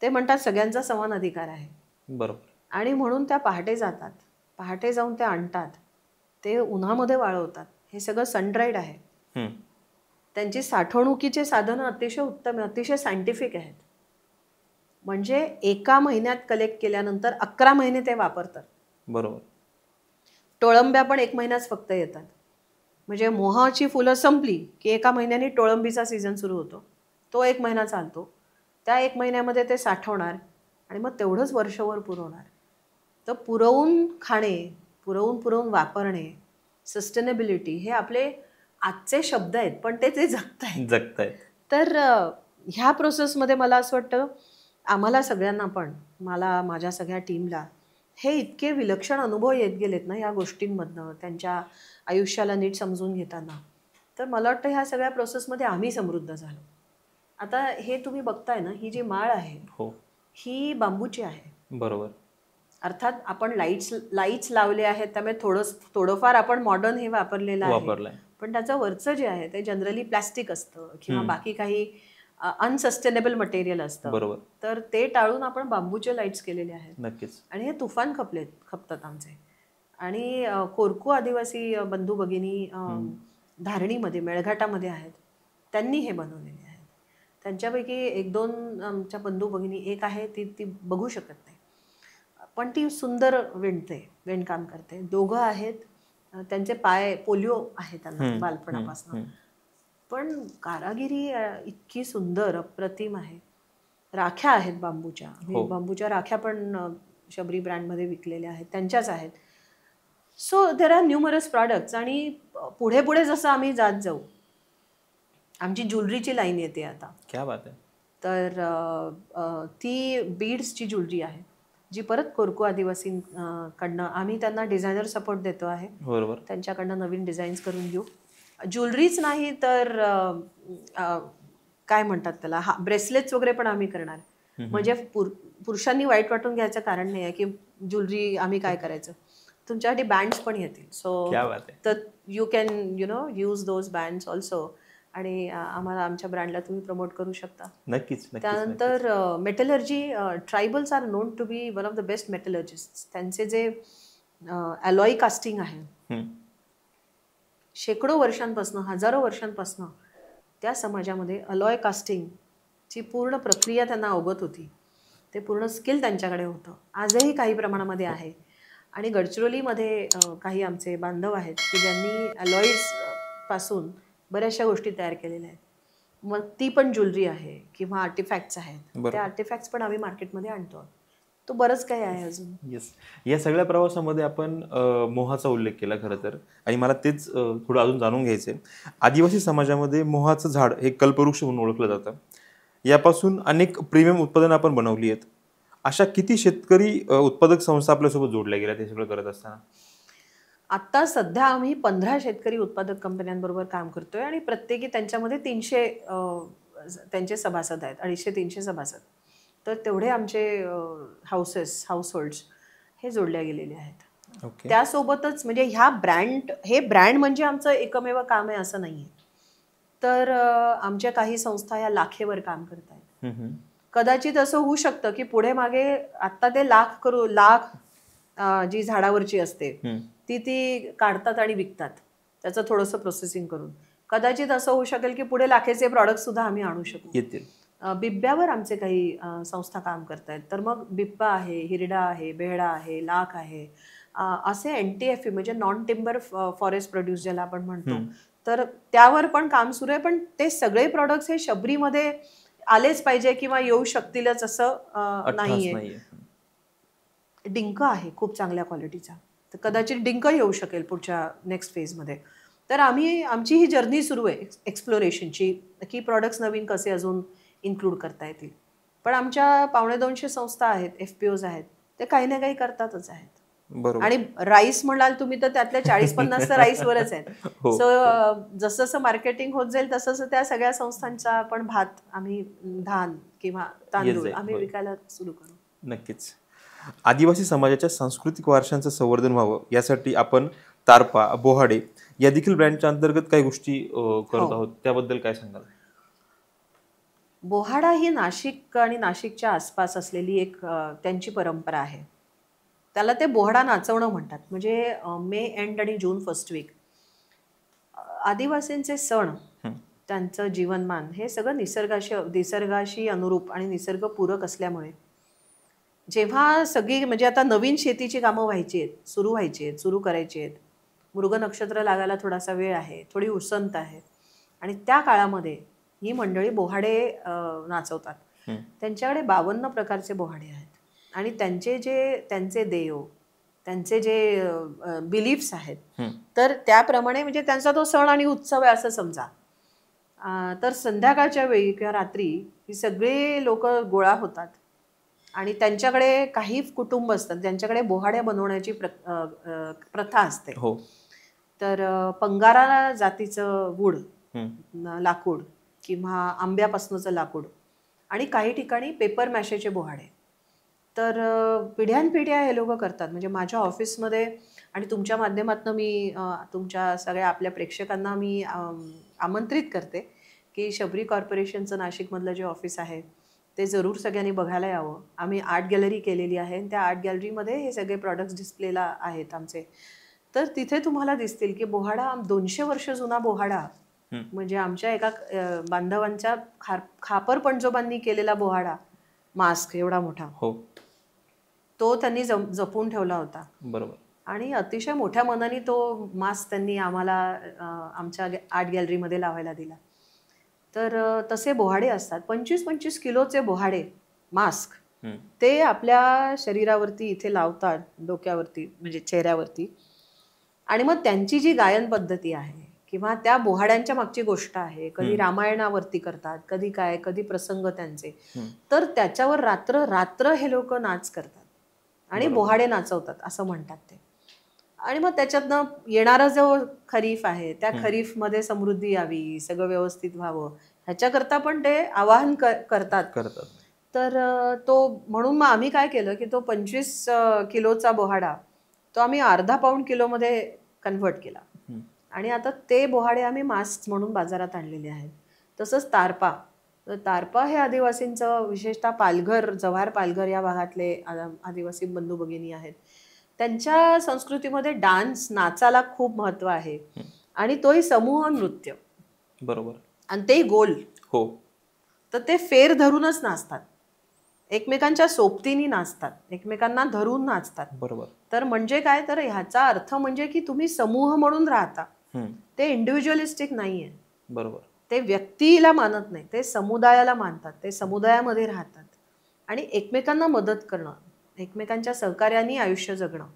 ते म्हणतात सगळ्यांचा समान अधिकार आहे. बरोबर. आणि म्हणून त्या पहाटे जातात, पहाटे जाऊन ते आणतात, ते उन्हामध्ये वाळवतात. हे सगळं सनड्राईड आहे. त्यांची साठवणुकीचे साधनं अतिशय उत्तम, अतिशय सायंटिफिक आहेत. म्हणजे 1 महिन्यात कलेक्ट केल्यानंतर 11 महिने ते वापरतात. बरोबर. टोळंब्या पण 1 महिन्याच फक्त येतात. म्हणजे मोहाची फुलं संपली की 1 महिन्याने टोळंबीचा सीझन सुरू होतो. तो 1 महिना चालतो. त्या 1 महिन्यामध्ये ते साठवणार आणि मग तेवढंच वर्षभर पुरवणार. तर पुरवून खाणे, पुरवून वापरणे, सस्टेनेबिलिटी, हे आपले आजचे शब्द आहेत, पण ते जगतायत. तर ह्या प्रोसेसमध्ये मला असं वाटतं आम्हाला सगळ्यांना पण, मला, माझ्या सगळ्या टीमला हे इतके विलक्षण अनुभव येत गेलेत ना या गोष्टींमधनं, त्यांच्या आयुष्याला नीट समजून घेताना. तर मला वाटतं ह्या सगळ्या प्रोसेसमध्ये आम्ही समृद्ध झालो. आता हे तुम्ही बघताय ना, ही जी माळ आहे ही बांबूची आहे. बरोबर. अर्थात आपण लाईट्स लावले आहेत, त्यामुळे थोडंफार आपण मॉडर्न हे वापरलेलं आहे, पण त्याचं वरचं जे आहे ते जनरली प्लॅस्टिक असतं किंवा बाकी काही अनसस्टेनेबल मटेरियल असतं. बरोबर. तर ते टाळून आपण बांबूचे लाईट्स केलेले आहेत. नक्कीच. आणि हे तुफान खपतात आमचे. आणि कोरकू आदिवासी बंधू भगिनी धारणीमध्ये, मेळघाटामध्ये आहेत, त्यांनी हे बनवलेले आहेत. त्यांच्यापैकी 1-2 आमच्या बंधू भगिनी, एक आहे ती बघू शकत नाही, पण ती सुंदर विणते, विणकाम करते. 2 आहेत त्यांचे पाय पोलिओ आहे त्यांना बालपणापासून, पण कारागिरी इतकी सुंदर अप्रतिम आहे. राख्या आहेत बांबूच्या, बांबूच्या राख्या पण शबरी ब्रँडमध्ये विकलेल्या आहेत, त्यांच्याच आहेत. So there are numerous products. आणि पुढे पुढे जसं आम्ही जात जाऊ, आमची ज्वेलरीची लाईन येते आता. क्या बात आहे. तर ती बीड्सची ज्वेलरी आहे, जी परत कोरकू आदिवासींकडनं आम्ही त्यांना डिझायनर सपोर्ट देतो आहे. बरोबर. त्यांच्याकडनं नवीन डिझाईन्स करून घेऊ. ज्वेलरीच नाही तर काय म्हणतात त्याला, ब्रेसलेट्स वगैरे पण आम्ही करणार. म्हणजे पुरुषांनी वाईट वाटून घ्यायचं कारण नाही आहे की ज्वेलरी आम्ही काय करायचं, तुमच्यासाठी बँड्स पण येतील. सो तर you can use those bands also. आणि आम्हाला आमच्या ब्रँडला तुम्ही प्रमोट करू शकता. नक्कीच. त्यानंतर metallurgy, tribals are known to be one of the best metallurgist. त्यांचे जे अलॉय कास्टिंग आहे, शेकडो वर्षांपासून, हजारो वर्षांपासून त्या समाजामध्ये अलॉय कास्टिंगची पूर्ण प्रक्रिया त्यांना अवगत होती. ते पूर्ण स्किल त्यांच्याकडे होतं. आजही काही प्रमाणामध्ये आहे. आणि गडचिरोलीमध्ये काही आमचे बांधव आहेत की ज्यांनी अलॉईज पासून बऱ्याचशा गोष्टी तयार केलेल्या आहेत. मग ती पण ज्वेलरी आहे किंवा आर्टिफॅक्ट्स आहेत, त्या आर्टिफॅक्ट्स पण आम्ही मार्केटमध्ये आणतो. तो बरंच काही आहे अजून. येस. या सगळ्या प्रवासामध्ये आपण मोहाचा उल्लेख केला खरं तर, आणि मला तेच थोडं अजून जाणून घ्यायचं आहे. आदिवासी समाजामध्ये मोहाचं झाड हे कल्पवृक्ष म्हणून ओळखलं जातं. यापासून अनेक प्रीमियम उत्पादनं आपण बनवली आहेत. अशा किती शेतकरी उत्पादक संस्था आपल्यासोबत जोडल्या गेल्या ते सगळं करत असताना? आत्ता सध्या आम्ही 15 शेतकरी उत्पादक कंपन्यांबरोबर काम करतोय आणि प्रत्येकी त्यांच्यामध्ये 300 त्यांचे सभासद आहेत, 250-300 सभासद. तर तेवढे आमचे हाऊसहोल्ड्स हे जोडल्या गेलेले आहेत. त्यासोबतच म्हणजे हे ब्रँड म्हणजे आमचं एकमेव काम आहे असं नाहीये. तर आमच्या काही संस्था या लाखेवर काम करत आहेत. कदाचित असं होऊ शकतं की पुढे मागे आत्ता ते लाख जी झाडावरची असते ती काढतात आणि विकतात, त्याचं थोडंसं प्रोसेसिंग करून. कदाचित असं होऊ शकेल की पुढे लाखेचे प्रॉडक्ट सुद्धा आम्ही आणू शकू. बिब्ब्यावर आमचे काही संस्था काम करतायत. तर मग बिब्बा आहे, हिरडा आहे, बेहडा आहे, लाख आहे, असे NTFE म्हणजे नॉन टिम्बर फॉरेस्ट प्रोड्यूस ज्याला आपण म्हणतो, तर त्यावर पण काम सुरू आहे. पण ते सगळे प्रॉडक्ट्स हे शबरीमध्ये आलेच पाहिजे किंवा येऊ शकतीलच असं नाहीये. डिंक आहे खूप चांगल्या क्वालिटीचा, तर कदाचित डिंक येऊ शकेल पुढच्या नेक्स्ट फेजमध्ये. तर आमची ही जर्नी सुरू आहे एक्सप्लोरेशनची, की प्रॉडक्ट्स नवीन कसे अजून इन्क्लूड करता येतील. पण आमच्या 250 संस्था आहेत, FPOs आहेत, ते काही ना काही करतातच आहेत. आणि राईस म्हणाल तुम्ही तर त्यातल्या 40-50 तर राईसवरच आहेत. सो जसं जसं मार्केटिंग होत जाईल तसं त्या सगळ्या संस्थांचा पण भात आम्ही, धान किंवा तांदूळ आम्ही विकायला सुरू करू. नक्कीच. आदिवासी समाजाच्या सांस्कृतिक वारशांचं संवर्धन व्हावं यासाठी आपण तारपा, बोहाडे या देखील ब्रँडच्या अंतर्गत काही गोष्टी करत आहोत, त्याबद्दल काय सांगाल? बोहाडा ही नाशिक आणि नाशिकच्या आसपास असलेली एक त्यांची परंपरा आहे. त्याला ते बोहाडा नाचवणं म्हणतात. म्हणजे मे एंड आणि जून फर्स्ट वीक आदिवासींचे सण, त्यांचं जीवनमान हे सगळं निसर्गाशी अनुरूप आणि निसर्गपूरक असल्यामुळे जेव्हा सगळी म्हणजे आता नवीन शेतीची कामं व्हायची आहेत, सुरू करायची आहेत, मृग नक्षत्र लागायला थोडासा वेळ आहे, थोडी उसंत आहे, आणि त्या काळामध्ये ही मंडळी बोहाडे नाचवतात. त्यांच्याकडे 52 प्रकारचे बोहाडे आहेत आणि त्यांचे देव, त्यांचे जे बिलीफ्स आहेत, तर त्याप्रमाणे म्हणजे त्यांचा तो सण आणि उत्सव आहे असं समजा. तर संध्याकाळच्या वेळी किंवा रात्री ही सगळे लोक गोळा होतात आणि त्यांच्याकडे काही कुटुंब असतात ज्यांच्याकडे बोहाड्या बनवण्याची प्रथा असते. तर पंगारा जातीचं वूड, लाकूड किंवा आंब्यापासूनचं लाकूड, आणि काही ठिकाणी पेपर मॅशेचे बोहाडे. तर पिढ्यानपिढ्या हे लोक करतात. म्हणजे माझ्या ऑफिसमध्ये आणि तुमच्या माध्यमातून मी तुमच्या सगळ्या आपल्या प्रेक्षकांना मी आमंत्रित करते की शबरी कॉर्पोरेशनचं नाशिकमधलं जे ऑफिस आहे ते जरूर सगळ्यांनी बघायला यावं. आम्ही आर्ट गॅलरी केलेली आहे, त्या आर्ट गॅलरीमध्ये हे सगळे प्रॉडक्ट्स डिस्प्लेला आहेत आमचे. तर तिथे तुम्हाला दिसतील की बोहाडा 200 वर्ष जुना बोहाडा, म्हणजे आमच्या एका बांधवांच्या खापर पणजोबांनी केलेला बोहाडा, मास्क एवढा मोठा, तो त्यांनी जपून ठेवला होता. बरोबर. आणि अतिशय मोठ्या मनाने तो मास्क त्यांनी आम्हाला आमच्या आर्ट गॅलरीमध्ये लावायला दिला. तर तसे बोहाडे असतात 25-25 किलोचे बोहाडे मास्क, ते आपल्या शरीरावरती इथे लावतात, डोक्यावरती म्हणजे चेहऱ्यावरती. आणि मग त्यांची जी गायन पद्धती आहे किंवा त्या बोहाड्यांच्या मागची गोष्ट आहे, कधी रामायणावरती करतात, कधी काय, कधी प्रसंग त्यांचे, तर त्याच्यावर रात्र रात्र हे लोक नाच करतात आणि बोहाडे नाचवतात असं म्हणतात ते. आणि मग त्याच्यातनं येणारा जो खरीफ आहे त्या खरीफमध्ये समृद्धी यावी, सगळं व्यवस्थित व्हावं, ह्याच्याकरता पण ते आवाहन करतात. तर तो म्हणून मग आम्ही काय केलं की तो 25 किलोचा बोहाडा तो आम्ही अर्धा पाऊण किलोमध्ये कन्व्हर्ट केला. आणि आता ते बोहाडे आम्ही मास्क म्हणून बाजारात आणलेले आहेत. तसंच तारपा, तर तारपा हे आदिवासींचं, विशेषतः पालघर, जव्हार पालघर या भागातले आदिवासी बंधू भगिनी आहेत, त्यांच्या संस्कृतीमध्ये डान्स, नाचाला खूप महत्व आहे. आणि तोही समूह नृत्य. बरोबर. आणि ते गोल. हो. तर ते फेर धरूनच नाचतात, एकमेकांच्या सोबतीने नाचतात, एकमेकांना धरून नाचतात. बरोबर. तर म्हणजे काय, तर ह्याचा अर्थ म्हणजे की तुम्ही समूह म्हणून राहता, ते इंडिव्हिज्युअलिस्टिक नाहीये. बरोबर. ते व्यक्तीला मानत नाही, ते समुदायाला मानतात, ते समुदायामध्ये राहतात आणि एकमेकांना मदत करणं, एकमेकांच्या सहकार्याने आयुष्य जगणं,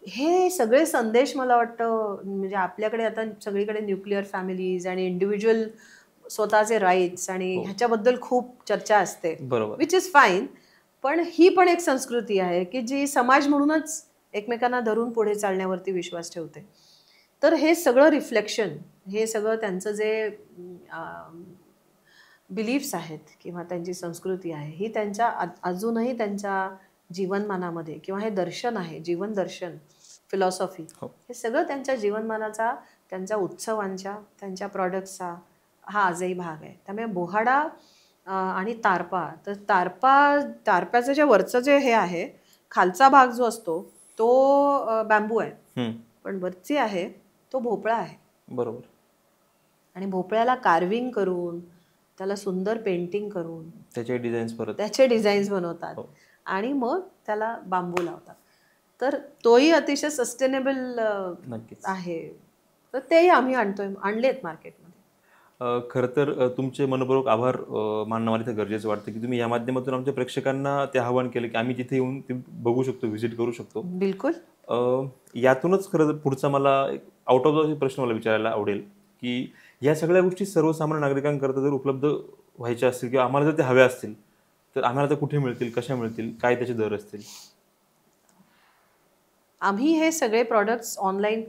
हे सगळे संदेश मला वाटतं म्हणजे आपल्याकडे आता सगळीकडे न्यूक्लिअर फॅमिलीज आणि इंडिव्हिज्युअल स्वतःचे राईट्स आणि ह्याच्याबद्दल खूप चर्चा असते, विच इज फाईन. पण ही पण एक संस्कृती आहे की जी समाज म्हणूनच एकमेकांना धरून पुढे चालण्यावरती विश्वास ठेवते. तर हे सगळं रिफ्लेक्शन, हे सगळं त्यांचं जे बिलीफ्स आहेत किंवा त्यांची संस्कृती आहे, ही त्यांच्या अजूनही त्यांच्या जीवनमानामध्ये, किंवा हे दर्शन आहे, जीवन दर्शन, फिलॉसॉफी, हे सगळं त्यांच्या जीवनमानाचा, त्यांच्या उत्सवांच्या, त्यांच्या प्रॉडक्ट्सचा हा आजही भाग आहे. त्यामुळे बोहाडा आणि तारपा, तर तारप्याचं जे वरचं जे हे आहे, खालचा भाग जो असतो तो बॅम्बू आहे, पण वरची आहे तो भोपळा आहे. बरोबर. आणि भोपळ्याला कार्विंग करून, त्याला सुंदर पेंटिंग करून त्याचे डिझाईन्स बनवतात आणि मग त्याला बांबू लावतात. तर तोही अतिशय सस्टेनेबल आहे. तर तेही आम्ही आणलेत मार्केटमध्ये. खरं तर तुमचे मनपूर्वक आभार मानणं मला इथं गरजेचं वाटतं की तुम्ही या माध्यमातून आमच्या प्रेक्षकांना ते आवाहन केलं की आम्ही तिथे येऊन ते बघू शकतो, व्हिजिट करू शकतो. बिलकुल. यातूनच खरं तर पुढचा मला एक आउट ऑफ द प्रश्न मला विचारायला आवडेल की या सगळ्या गोष्टी सर्वसामान्य नागरिकांकरता जर उपलब्ध व्हायच्या असतील किंवा आम्हाला जर ते हव्या असतील तर आम्हाला ते कुठे मिळतील, कशा मिळतील, काय त्याचे दर असतील? आम्ही हे सगळे प्रॉडक्ट्स ऑनलाईन,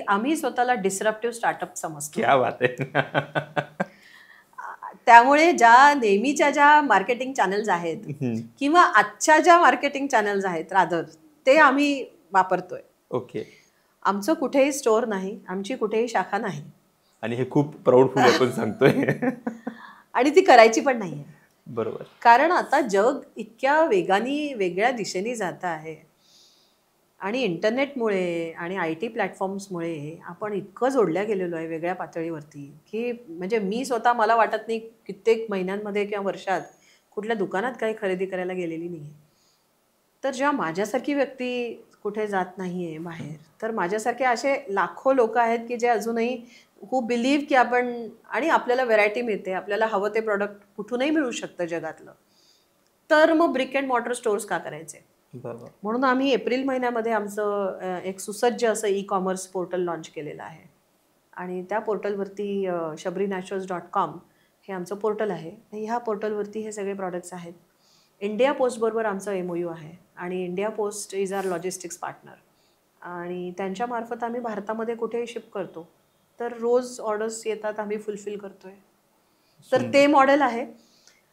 आम्ही स्वतःला डिसरप्टिव्ह स्टार्टअप समजतो. क्या बात आहे. त्यामुळे ज्या नेहमीच्या ज्या मार्केटिंग चॅनल्स आहेत किंवा आजच्या ज्या मार्केटिंग चॅनल्स आहेत रादर, ते आम्ही वापरतोय. ओके. आमचं कुठेही स्टोअर नाही, आमची कुठेही शाखा नाही. आणि हे खूप प्राऊडफुल आपण सांगतोय. आणि ती करायची पण नाहीये. बरोबर. कारण आता जग इतक्या वेगाने वेगळ्या दिशेने जात आहे आणि इंटरनेटमुळे आणि IT प्लॅटफॉर्म्समुळे आपण इतकं जोडल्या गेलेलो आहे वेगळ्या पातळीवरती की म्हणजे मी स्वतः, मला वाटत नाही कित्येक महिन्यांमध्ये किंवा वर्षात कुठल्या दुकानात काही खरेदी करायला गेलेली नाही. तर जेव्हा माझ्यासारखी व्यक्ती कुठे जात नाहीये बाहेर, तर माझ्यासारखे असे लाखो लोक आहेत की जे अजूनही खूप बिलीव्ह की आपण, आणि आपल्याला व्हरायटी मिळते, आपल्याला हवं ते प्रॉडक्ट कुठूनही मिळू शकतं जगातलं, तर मग ब्रिक अँड मॉर्टर स्टोअर्स का करायचे? म्हणून आम्ही एप्रिल महिन्यामध्ये आमचं एक सुसज्ज असं ई-कॉमर्स पोर्टल लॉन्च केलेलं आहे. आणि त्या पोर्टलवरती shabrinaturals.com हे आमचं पोर्टल आहे. ह्या पोर्टलवरती हे सगळे प्रॉडक्ट्स आहेत. इंडिया पोस्टबरोबर आमचं MOU आहे आणि India post is our logistics partner, आणि त्यांच्यामार्फत आम्ही भारतामध्ये कुठेही शिप करतो. तर रोज ऑर्डर्स येतात, आम्ही फुलफिल करतोय. तर ते मॉडेल आहे.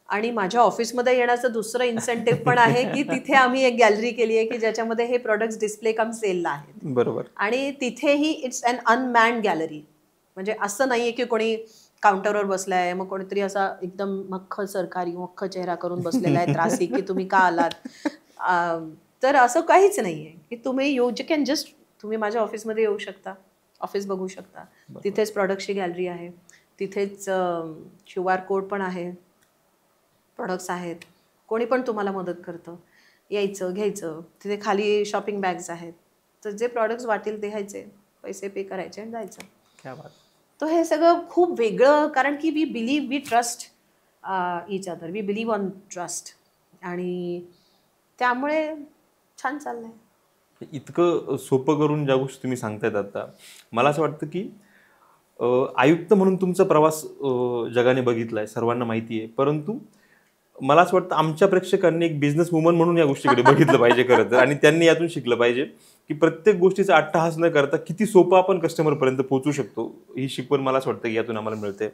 आणि माझ्या ऑफिसमध्ये येण्याचं दुसरं इन्सेंटिव्ह पण आहे की तिथे आम्ही एक गॅलरी केली आहे की ज्याच्यामध्ये हे प्रोडक्ट्स डिस्प्ले कम सेलला आहेत. बरोबर. आणि तिथेही इट्स अन अनमॅन्ड गॅलरी, म्हणजे असं नाहीये की कोणी काउंटरवर बसलाय, मग कोणीतरी असा एकदम मख्ख चेहरा करून बसलेला आहे त्रासी की तुम्ही का आलात. तर असं काहीच नाहीये की तुम्ही यू कॅन जस्ट, तुम्ही माझ्या ऑफिसमध्ये येऊ शकता, ऑफिस बघू शकता, तिथेच प्रॉडक्टची गॅलरी आहे, तिथेच QR कोड पण आहे, प्रॉडक्ट्स आहेत, कोणी पण तुम्हाला मदत करतं, यायचं घ्यायचं. तिथे खाली शॉपिंग बॅग्स आहेत, तर जे प्रॉडक्ट्स वाटेल ते घ्यायचे, पैसे पे करायचे आणि जायचं. क्या बात. तर हे सगळं खूप वेगळं, कारण की we trust each other, we believe on trust, आणि त्यामुळे छान चाललंय. इतकं सोपं करून ज्या गोष्टी तुम्ही सांगतायत आता, मला असं वाटतं की आयुक्त म्हणून तुमचा प्रवास जगाने बघितलाय, सर्वांना माहिती आहे, परंतु मला असं वाटतं आमच्या प्रेक्षकांनी एक बिझनेस वुमन म्हणून या गोष्टीकडे बघितलं पाहिजे खरं तर, आणि त्यांनी यातून शिकलं पाहिजे की प्रत्येक गोष्टीचा अट्टहास न करता किती सोपं आपण कस्टमरपर्यंत पोहोचू शकतो. ही शिकवण मला असं वाटतं की यातून आम्हाला मिळते.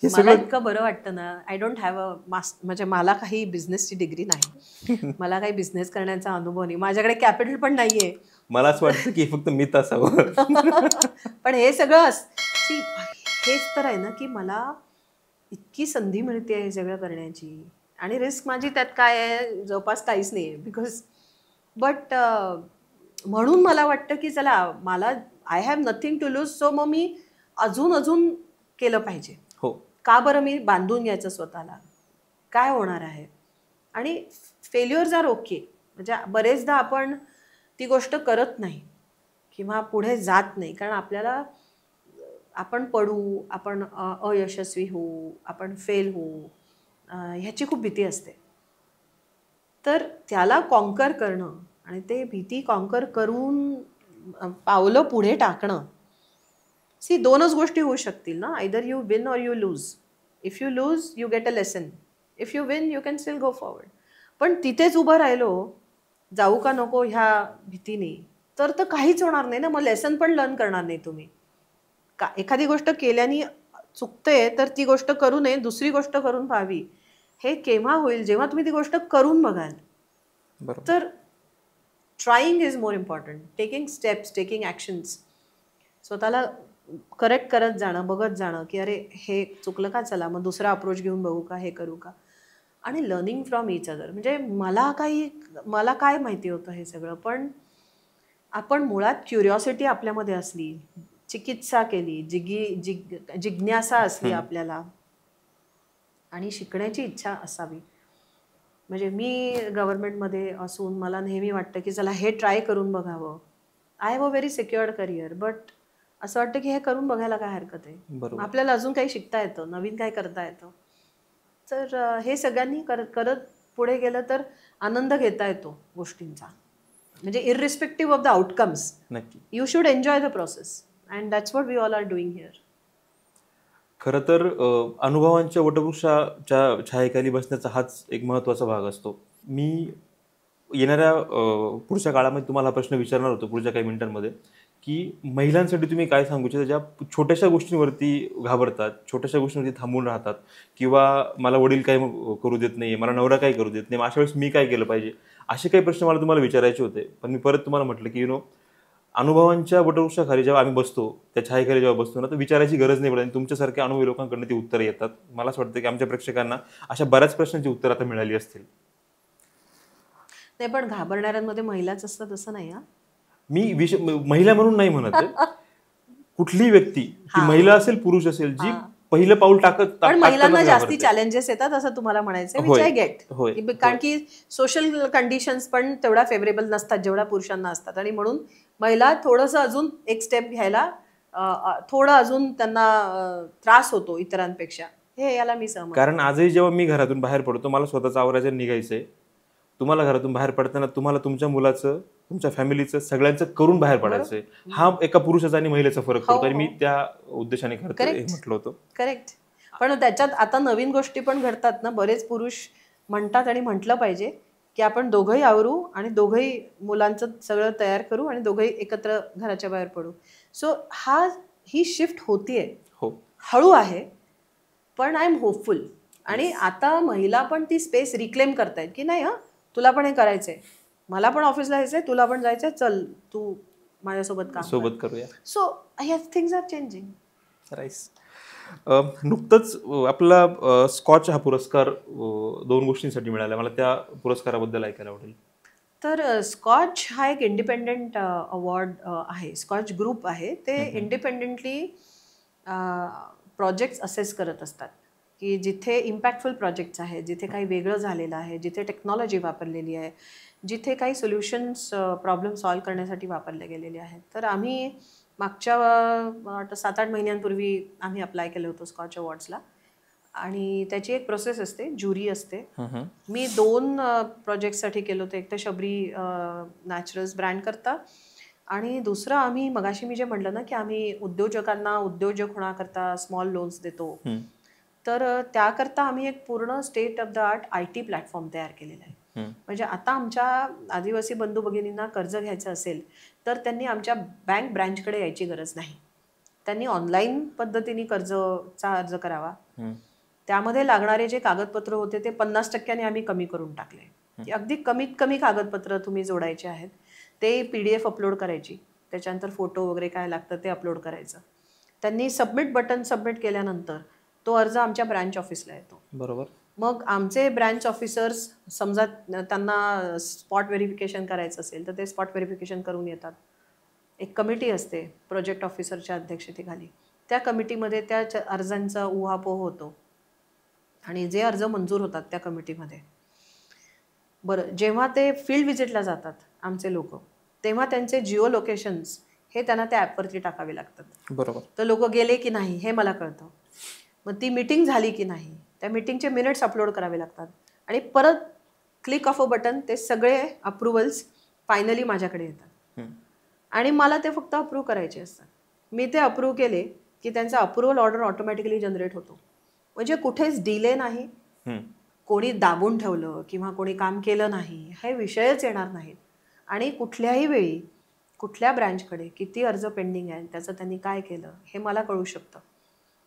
हे मला सगळं इतकं बरं वाटतं ना. आय डोंट हॅव म्हणजे मला काही बिझनेसची डिग्री नाही, मला काही बिझनेस करण्याचा अनुभव नाही, माझ्याकडे कॅपिटल पण नाहीये. मला असं वाटतं की हे फक्त मिथ असावं. पण हे सगळं हेच तर आहे ना, की मला इतकी संधी मिळते हे सगळं करण्याची, आणि रिस्क माझी त्यात काय आहे, जवळपास काहीच नाही आहे. बिकॉज बट म्हणून मला वाटतं की चला, मला I have nothing to lose, so मग मी अजून केलं पाहिजे. हो, का बरं मी बांधून घ्यायचं स्वतःला, काय होणार आहे. आणि फेल्युअर्स आर ओके. म्हणजे बरेचदा आपण ती गोष्ट करत नाही किंवा पुढे जात नाही, कारण आपल्याला आपण पडू, आपण अयशस्वी होऊ, आपण फेल होऊ, ह्याची खूप भीती असते. तर त्याला कॉन्कर करणं आणि ते भीती कॉन्कर करून पावलं पुढे टाकणं, दोनच गोष्टी होऊ शकतील ना. Either you win or you lose. If you lose you get a lesson, if you win you can still go forward. पण तिथेच उभं राहिलो, जाऊ का नको ह्या भीतीने, तर काहीच होणार नाही ना. मग लेसन पण लर्न करणार नाही तुम्ही. एखादी गोष्ट केल्याने चुकते तर ती गोष्ट करू नये, दुसरी गोष्ट करून पाहावी. हे केव्हा होईल, जेव्हा तुम्ही ती गोष्ट करून बघाल. तर trying is more important. Taking steps, taking actions, स्वतःला करेक्ट करत जाणं, बघत जाणं की अरे हे चुकलं का, चला मग दुसरा अप्रोच घेऊन बघू का, हे करू का. आणि लर्निंग फ्रॉम इच अदर. म्हणजे मला काय माहिती होतं हे सगळं, पण आपण मुळात क्युरिओसिटी आपल्यामध्ये असली, चिकित्सा केली, जिज्ञासा असली आपल्याला, आणि शिकण्याची इच्छा असावी. म्हणजे मी गव्हर्नमेंटमध्ये असून मला नेहमी वाटतं की चला हे ट्राय करून बघावं. I have a very secured career, but असं वाटतं की हे करून बघायला काय हरकत आहे. आपल्याला अजून काही शिकता येतं, नवीन काय करता येतं. तर हे सगळ्यांनी करत पुढे गेलं तर आनंद घेता येतो गोष्टींचा. म्हणजे irrespective of the outcomes, you should enjoy the process, and that's what we all are doing here. खरं तर अनुभवांच्या वटवृक्षाच्या छायेखाली बसण्याचा हाच एक महत्त्वाचा भाग असतो. मी येणाऱ्या पुढच्या काळामध्ये तुम्हाला हा प्रश्न विचारणार होतो पुढच्या काही मिनिटांमध्ये, की महिलांसाठी तुम्ही काय सांगू इच्छिता ज्या छोट्याशा गोष्टींवरती घाबरतात, छोट्याशा गोष्टींवरती थांबून राहतात, किंवा मला वडील काय करू देत नाही, मला नवरा काय करू देत नाही, अशा वेळेस मी काय केलं पाहिजे, असे काही प्रश्न मला तुम्हाला विचारायचे होते. पण मी परत तुम्हाला म्हटलं की अनुभवांच्या वटवृक्षाखाली जेव्हा आम्ही बसतो, त्या छायेखाली जेव्हा बसतो ना, तर विचारायची गरज नाही पडत, आणि तुमच्यासारख्या अनुभवी लोकांकडनं ती उत्तरं येतात. मला असं वाटतं की आमच्या प्रेक्षकांना अशा बऱ्याच प्रश्नांची उत्तरं आता मिळाली असतील. नाही, पण घाबरणाऱ्यांमध्ये महिलाच असतात असं नाही. मी महिला म्हणून नाही म्हणत, कुठलीही व्यक्ती, ती महिला असेल पुरुष असेल, जी पहिलं पाऊल पण महिलांना जास्ती चॅलेंजेस येतात असं तुम्हाला म्हणायचं, विच आय गेट. कारण की सोशल कंडिशन्स पण तेवढा फेवरेबल नसतात जेवढा पुरुषांना असतात, आणि म्हणून महिला थोडंसं अजून एक स्टेप घ्यायला थोडं अजून त्यांना त्रास होतो इतरांपेक्षा. हे याला मी सहमत. कारण आजही जेव्हा मी घरातून बाहेर पडतो, मला स्वतःचं आवरायचं निघायचंय. तुम्हाला घरातून बाहेर पडताना तुम्हाला तुमच्या मुलाचं, तुमच्या फॅमिलीचं, सगळ्यांचं करून बाहेर पडायचंय. हा एका पुरुषाचा आणि महिलेचा फरक पडतो, आणि मी त्या उद्देशाने म्हटलं होतं. करेक्ट. पण त्याच्यात आता नवीन गोष्टी पण घडतात ना. बरेच पुरुष म्हणतात, आणि म्हटलं पाहिजे की आपण दोघंही आवरू आणि दोघंही मुलांचं सगळं तयार करू आणि दोघंही एकत्र घराच्या बाहेर पडू. सो ही शिफ्ट होतीये, हळू आहे, पण आय एम होपफुल. आणि आता महिला पण ती स्पेस रिक्लेम करतायत की नाही, तुला पण हे करायचंय, मला पण ऑफिसला जायचंय, तुला पण जायचंय, चल तू माझ्यासोबत काम करूया. So things are changing. नुकतंच आपला स्कॉच हा पुरस्कार 2 गोष्टींसाठी मिळाला. मला त्या पुरस्काराबद्दल ऐकायला आवडेल. तर स्कॉच हा एक इंडिपेंडेंट अवॉर्ड आहे. स्कॉच ग्रुप आहे, ते इंडिपेंडेंटली प्रोजेक्ट्स असेस करत असतात की जिथे इम्पॅक्टफुल प्रोजेक्ट्स आहेत, जिथे काही वेगळं झालेलं आहे, जिथे टेक्नॉलॉजी वापरलेली आहे, जिथे काही सोल्युशन्स प्रॉब्लेम सॉल्व्ह करण्यासाठी वापरले गेलेले आहेत. तर आम्ही मागच्या 7-8 महिन्यांपूर्वी आम्ही अप्लाय केलं होतं स्कॉच अवॉर्ड्सला आणि त्याची एक प्रोसेस असते, ज्युरी असते. मी 2 प्रोजेक्टसाठी केलं होतं. एक तर शबरी नॅचरल्स ब्रँड करता आणि दुसरं आम्ही मगाशी मी जे म्हटलं ना की आम्ही उद्योजकांना उद्योजक होण्याकरता स्मॉल लोन्स देतो. तर त्याकरता आम्ही एक पूर्ण state of the art IT platform तयार केलेला आहे. म्हणजे आता आमच्या आदिवासी बंधू भगिनींना कर्ज घ्यायचं असेल तर त्यांनी आमच्या बँक ब्रँचकडे यायची गरज नाही. त्यांनी ऑनलाईन पद्धतीने कर्जचा अर्ज करावा. त्यामध्ये लागणारे जे कागदपत्र होते ते 50% आम्ही कमी करून टाकले, की अगदी कमीत कमी कागदपत्र तुम्ही जोडायचे आहेत. ते PDF अपलोड करायची, त्याच्यानंतर फोटो वगैरे काय लागतं ते अपलोड करायचं. त्यांनी सबमिट बटन सबमिट केल्यानंतर तो अर्ज आमच्या ब्रँच ऑफिसला येतो. बरोबर. मग आमचे ब्रँच ऑफिसर्स समजा त्यांना स्पॉट व्हेरिफिकेशन करायचं असेल तर ते स्पॉट व्हेरिफिकेशन करून येतात. एक कमिटी असते प्रोजेक्ट ऑफिसरच्या अध्यक्षतेखाली. त्या कमिटीमध्ये त्या अर्जांचा उहापोह होतो आणि जे अर्ज मंजूर होतात त्या कमिटीमध्ये, बरं जेव्हा ते फील्ड व्हिजिटला जातात आमचे लोक, तेव्हा त्यांचे जिओ लोकेशन्स हे त्यांना त्या ॲपवरती टाकावे लागतात. बरोबर. तर लोक गेले की नाही हे मला कळतं. मग ती मीटिंग झाली की नाही, त्या मीटिंगचे मिनिट्स अपलोड करावे लागतात आणि परत क्लिक ऑफ अ बटन ते सगळे अप्रुव्हल्स फायनली माझ्याकडे येतात आणि मला ते फक्त अप्रूव्ह करायचे असतात. मी ते अप्रूव्ह केले की त्यांचा अप्रुव्हल ऑर्डर ऑटोमॅटिकली जनरेट होतो. म्हणजे कुठेच डिले नाही, कोणी दाबून ठेवलं किंवा कोणी काम केलं नाही हे विषयच येणार नाहीत. आणि कुठल्याही वेळी कुठल्या ब्रँचकडे किती अर्ज पेंडिंग आहे, त्याचं त्यांनी काय केलं हे मला कळू शकतं.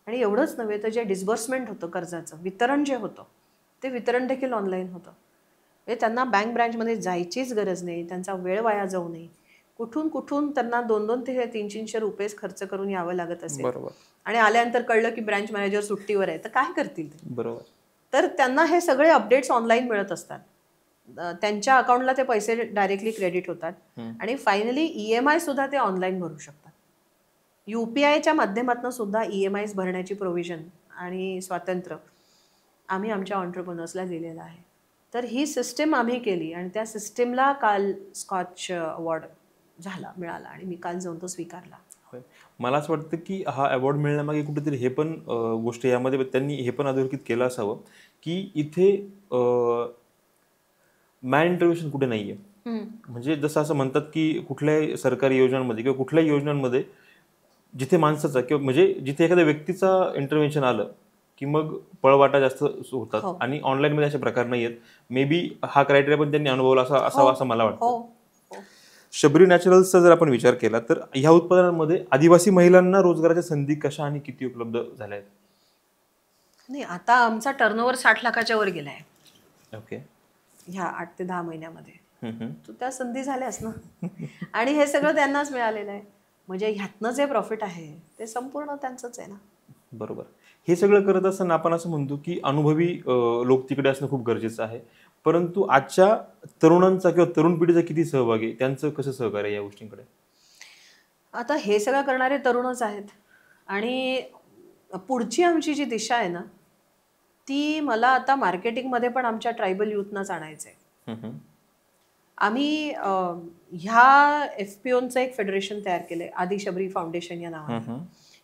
आणि एवढंच नव्हे तर जे डिस्बर्समेंट होतं कर्जाचं वितरण जे होतं ते वितरण देखील ऑनलाईन होतं. म्हणजे त्यांना बँक ब्रँचमध्ये जायचीच गरज नाही, त्यांचा वेळ वाया जाऊ नये. कुठून त्यांना 2-2 ते 300 रुपयेच खर्च करून यावं लागत असेल. बरोबर. आणि आल्यानंतर कळलं की ब्रँच मॅनेजर सुट्टीवर आहे तर काय करतील ते. बरोबर. तर त्यांना हे सगळे अपडेट्स ऑनलाईन मिळत असतात. त्यांच्या अकाउंटला ते पैसे डायरेक्टली क्रेडिट होतात आणि फायनली EMI सुद्धा ते ऑनलाईन भरू शकतात. UPIच्या माध्यमातून सुद्धा EMIs भरण्याची प्रोव्हिजन आणि स्वातंत्र्य आम्ही आमच्या एंटरप्रेन्योर्सला दिलेलं आहे. तर ही सिस्टीम आम्ही केली आणि त्या सिस्टीमला काल स्कॉच अवॉर्ड मिळाला आणि मी काल जाऊन तो स्वीकारला. मला असं वाटतं की हा अवॉर्ड मिळण्यामागे कुठेतरी हे पण गोष्ट यामध्ये त्यांनी हे पण अधोरेखित केलं असावं की इथे मॅन इंटरव्हेन्शन कुठे नाहीये. म्हणजे जसं असं म्हणतात की कुठल्याही सरकारी योजनांमध्ये किंवा कुठल्याही योजनांमध्ये जिथे माणसाचा किंवा म्हणजे जिथे एखाद्या व्यक्तीचा इंटरव्हेन्शन आलं की मग पळवाटा जास्त होतात आणि ऑनलाईनमध्ये असे प्रकार नाही आहेत. मे बी हा क्रायटेरिया पण त्यांनी अनुभवला असावा असं मला वाटतं. शबरी नॅचरल्सचा जर आपण विचार केला तर ह्या उत्पादनांमध्ये आदिवासी महिलांना रोजगाराच्या संधी कशा आणि किती उपलब्ध झाल्या आहेत? नाही, आता आमचा टर्नओव्हर 60 लाखाच्या वर गेलाय. ओके. ह्या 8 ते 10 महिन्यामध्ये तो त्या संधी झाल्यास ना. आणि हे सगळं त्यांनाच मिळालेलं आहे. म्हणजे ह्यातनं जे प्रॉफिट आहे ते संपूर्ण त्यांचंच आहे ना. बरोबर. हे सगळं करत असताना आपण असं म्हणतो की अनुभवी लोक तिकडे असणं खूप गरजेचं आहे. परंतु आजच्या तरुणांचा किंवा तरुण पिढीचा किती सहभाग आहे, त्यांचं कसं सहकार्य आहे या गोष्टींकडे? आता हे सगळं करणारे तरुणच आहेत आणि पुढची आमची जी दिशा आहे ना ती मला आता मार्केटिंगमध्ये पण आमच्या ट्रायबल युथनाच आणायचं आहे. आम्ही ह्या FPOचं एक फेडरेशन तयार केलंय, आदि शबरी फाउंडेशन या नावाने.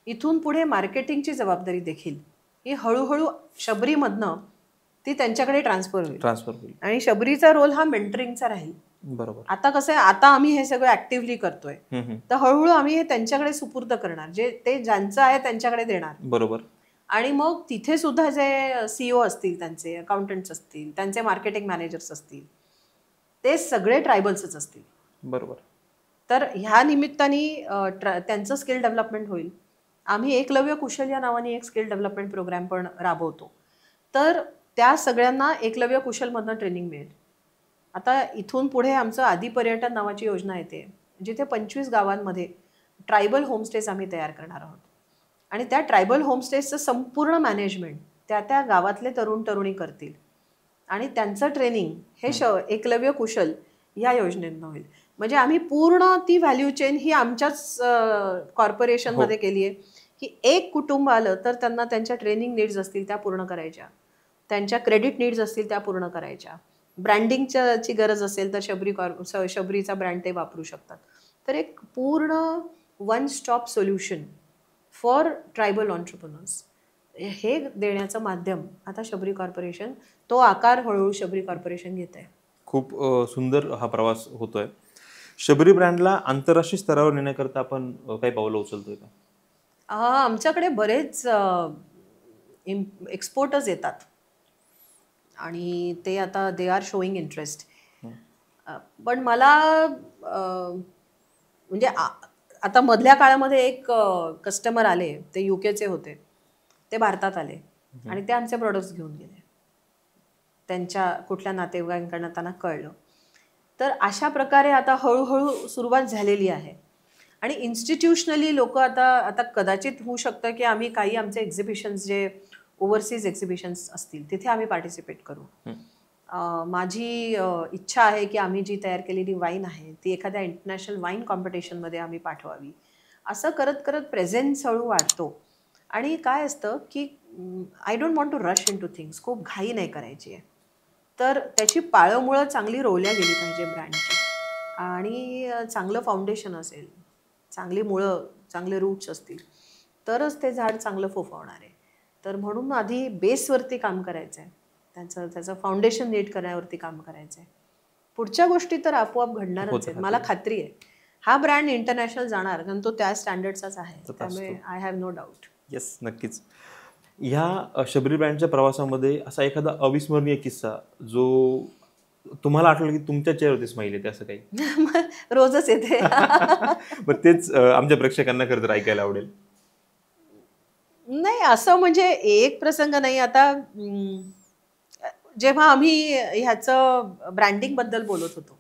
इथून पुढे मार्केटिंगची जबाबदारी देखील ही हळूहळू शबरीमधनं ती त्यांच्याकडे ट्रान्सफर होईल आणि शबरीचा रोल हा मेंटरिंगचा राहील. बरोबर. आता कसं आहे, आता आम्ही हे सगळं ऍक्टिव्हली करतोय तर हळूहळू आम्ही हे त्यांच्याकडे सुपूर्द करणार, जे ते ज्यांचं आहे त्यांच्याकडे देणार. बरोबर. आणि मग तिथे सुद्धा जे CEO असतील, त्यांचे अकाउंटंट्स असतील, त्यांचे मार्केटिंग मॅनेजर्स असतील, ते सगळे ट्रायबल्सच असतील. बरोबर. तर ह्या निमित्ताने त्यांचं स्किल डेव्हलपमेंट होईल. आम्ही एकलव्य कुशल या नावाने एक स्किल डेव्हलपमेंट प्रोग्राम पण राबवतो. तर त्या सगळ्यांना एकलव्य कुशलमधनं ट्रेनिंग मिळेल. आता इथून पुढे आमचं आदि पर्यटन नावाची योजना येते, जिथे 25 गावांमध्ये ट्रायबल होमस्टेज आम्ही तयार करणार आहोत. आणि त्या ट्रायबल होमस्टेजचं संपूर्ण मॅनेजमेंट त्या गावातले तरुण तरुणी करतील आणि त्यांचं ट्रेनिंग हे एकलव्य कुशल या योजनेतून होईल. म्हणजे आम्ही पूर्ण ती व्हॅल्यू चेन ही आमच्याच कॉर्पोरेशनमध्ये केली आहे. की एक कुटुंब आलं तर त्यांना त्यांच्या ट्रेनिंग नीड्स असतील त्या पूर्ण करायच्या, त्यांच्या क्रेडिट नीड्स असतील त्या पूर्ण करायच्या, ब्रँडिंगची गरज असेल तर शबरीचा ब्रँड ते वापरू शकतात. तर एक पूर्ण one stop solution for tribal entrepreneurs हे देण्याचं माध्यम आता शबरी कॉर्पोरेशन, तो आकार हळूहळू शबरी कॉर्पोरेशन घेत आहे. खूप सुंदर हा प्रवास होतोय. शबरी ब्रँडला आंतरराष्ट्रीय स्तरावर नेण्याकरता आपण काही पावलं उचलतोय का? आमच्याकडे बरेच एक्सपोर्टर्स येतात आणि ते आता दे आर शोईंग इंटरेस्ट. पण मला म्हणजे आता मधल्या काळामध्ये एक कस्टमर आले, ते युकेचे होते, ते भारतात आले आणि ते आमचे प्रोडक्ट्स घेऊन गेले. त्यांच्या कुठल्या नातेवाईकांकडनं त्यांना कळलं. तर अशा प्रकारे आता हळूहळू सुरुवात झालेली आहे. आणि इन्स्टिट्यूशनली लोक आता कदाचित होऊ शकतं की आम्ही काही आमचे एक्झिबिशन्स जे ओव्हरसीज एक्झिबिशन्स असतील तिथे आम्ही पार्टिसिपेट करू. माझी इच्छा आहे की आम्ही जी तयार केलेली वाईन आहे ती एखाद्या इंटरनॅशनल वाईन कॉम्पिटिशनमध्ये आम्ही पाठवावी. असं करत करत प्रेझेन्स हळू वाढतो. आणि काय असतं की I don't want to rush into things. खूप घाई नाही करायची आहे. तर त्याची पाळंमुळं चांगली रोवल्या गेली पाहिजे ब्रँडची, आणि चांगलं फाउंडेशन असेल, चांगली मुळं, चांगले रूट्स असतील तरच ते झाड चांगलं फोफवणार आहे. तर म्हणून आधी बेसवरती काम करायचं आहे, त्याचं फाउंडेशन नीट करण्यावरती काम करायचं आहे. पुढच्या गोष्टी तर आपोआप घडणारच आहेत. मला खात्री आहे हा ब्रँड इंटरनॅशनल जाणार, कारण तो त्या स्टँडर्डचाच आहे. त्यामुळे I have no doubt. Yes, नक्कीच. ह्या शबरी ब्रँडच्या प्रवासामध्ये असा एखादा अविस्मरणीय किस्सा जो तुम्हाला आठवलं की तुमच्या चेहऱ्यावरती स्माईल येते असं काही? रोजच येते. मग तेच आमच्या प्रेक्षकांना खरं तर ऐकायला आवडेल. नाही, असं म्हणजे एक प्रसंग नाही. आता जेव्हा आम्ही ह्याचं ब्रँडिंग बद्दल बोलत होतो,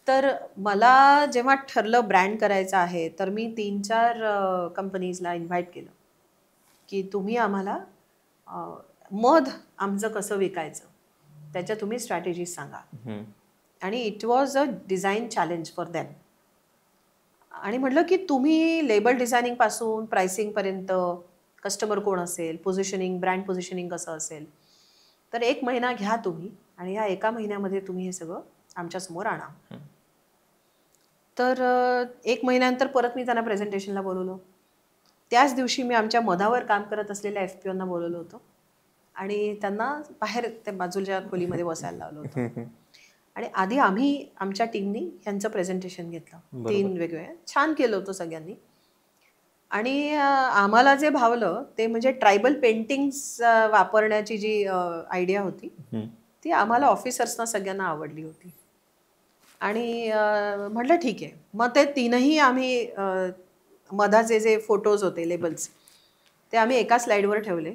तर मला जेव्हा ठरलं ब्रँड करायचं आहे, तर मी 3-4 कंपनीजला इन्व्हाइट केलं की तुम्ही आम्हाला मध आमचं कसं विकायचं त्याच्या तुम्ही स्ट्रॅटेजीज सांगा. आणि it was a design challenge for them. आणि म्हटलं की तुम्ही लेबल डिझायनिंगपासून प्राइसिंगपर्यंत, कस्टमर कोण असेल, पोझिशनिंग, ब्रँड पोझिशनिंग कसं असेल, तर 1 महिना घ्या तुम्ही आणि या 1 महिन्यामध्ये तुम्ही हे सगळं आमच्यासमोर आणा. तर 1 महिन्यानंतर परत मी त्यांना प्रेझेंटेशनला बोलवलं. त्याच दिवशी मी आमच्या मधावर काम करत असलेल्या FPOंना बोलवलं होतं आणि त्यांना बाहेर त्या बाजूच्या खोलीमध्ये बसायला लावलं होतं. आणि आधी आम्ही आमच्या टीमनी ह्यांचं प्रेझेंटेशन घेतलं. 3 वेगवेगळ्या छान केलं होतं सगळ्यांनी. आणि आम्हाला जे भावलं ते म्हणजे ट्रायबल पेंटिंग्स वापरण्याची जी आयडिया होती ती आम्हाला ऑफिसर्सना सगळ्यांना आवडली होती. आणि म्हटलं ठीक आहे. मग ते 3ही आम्ही मधाचे जे फोटोज होते, लेबल्स, ते आम्ही एका स्लाईडवर ठेवले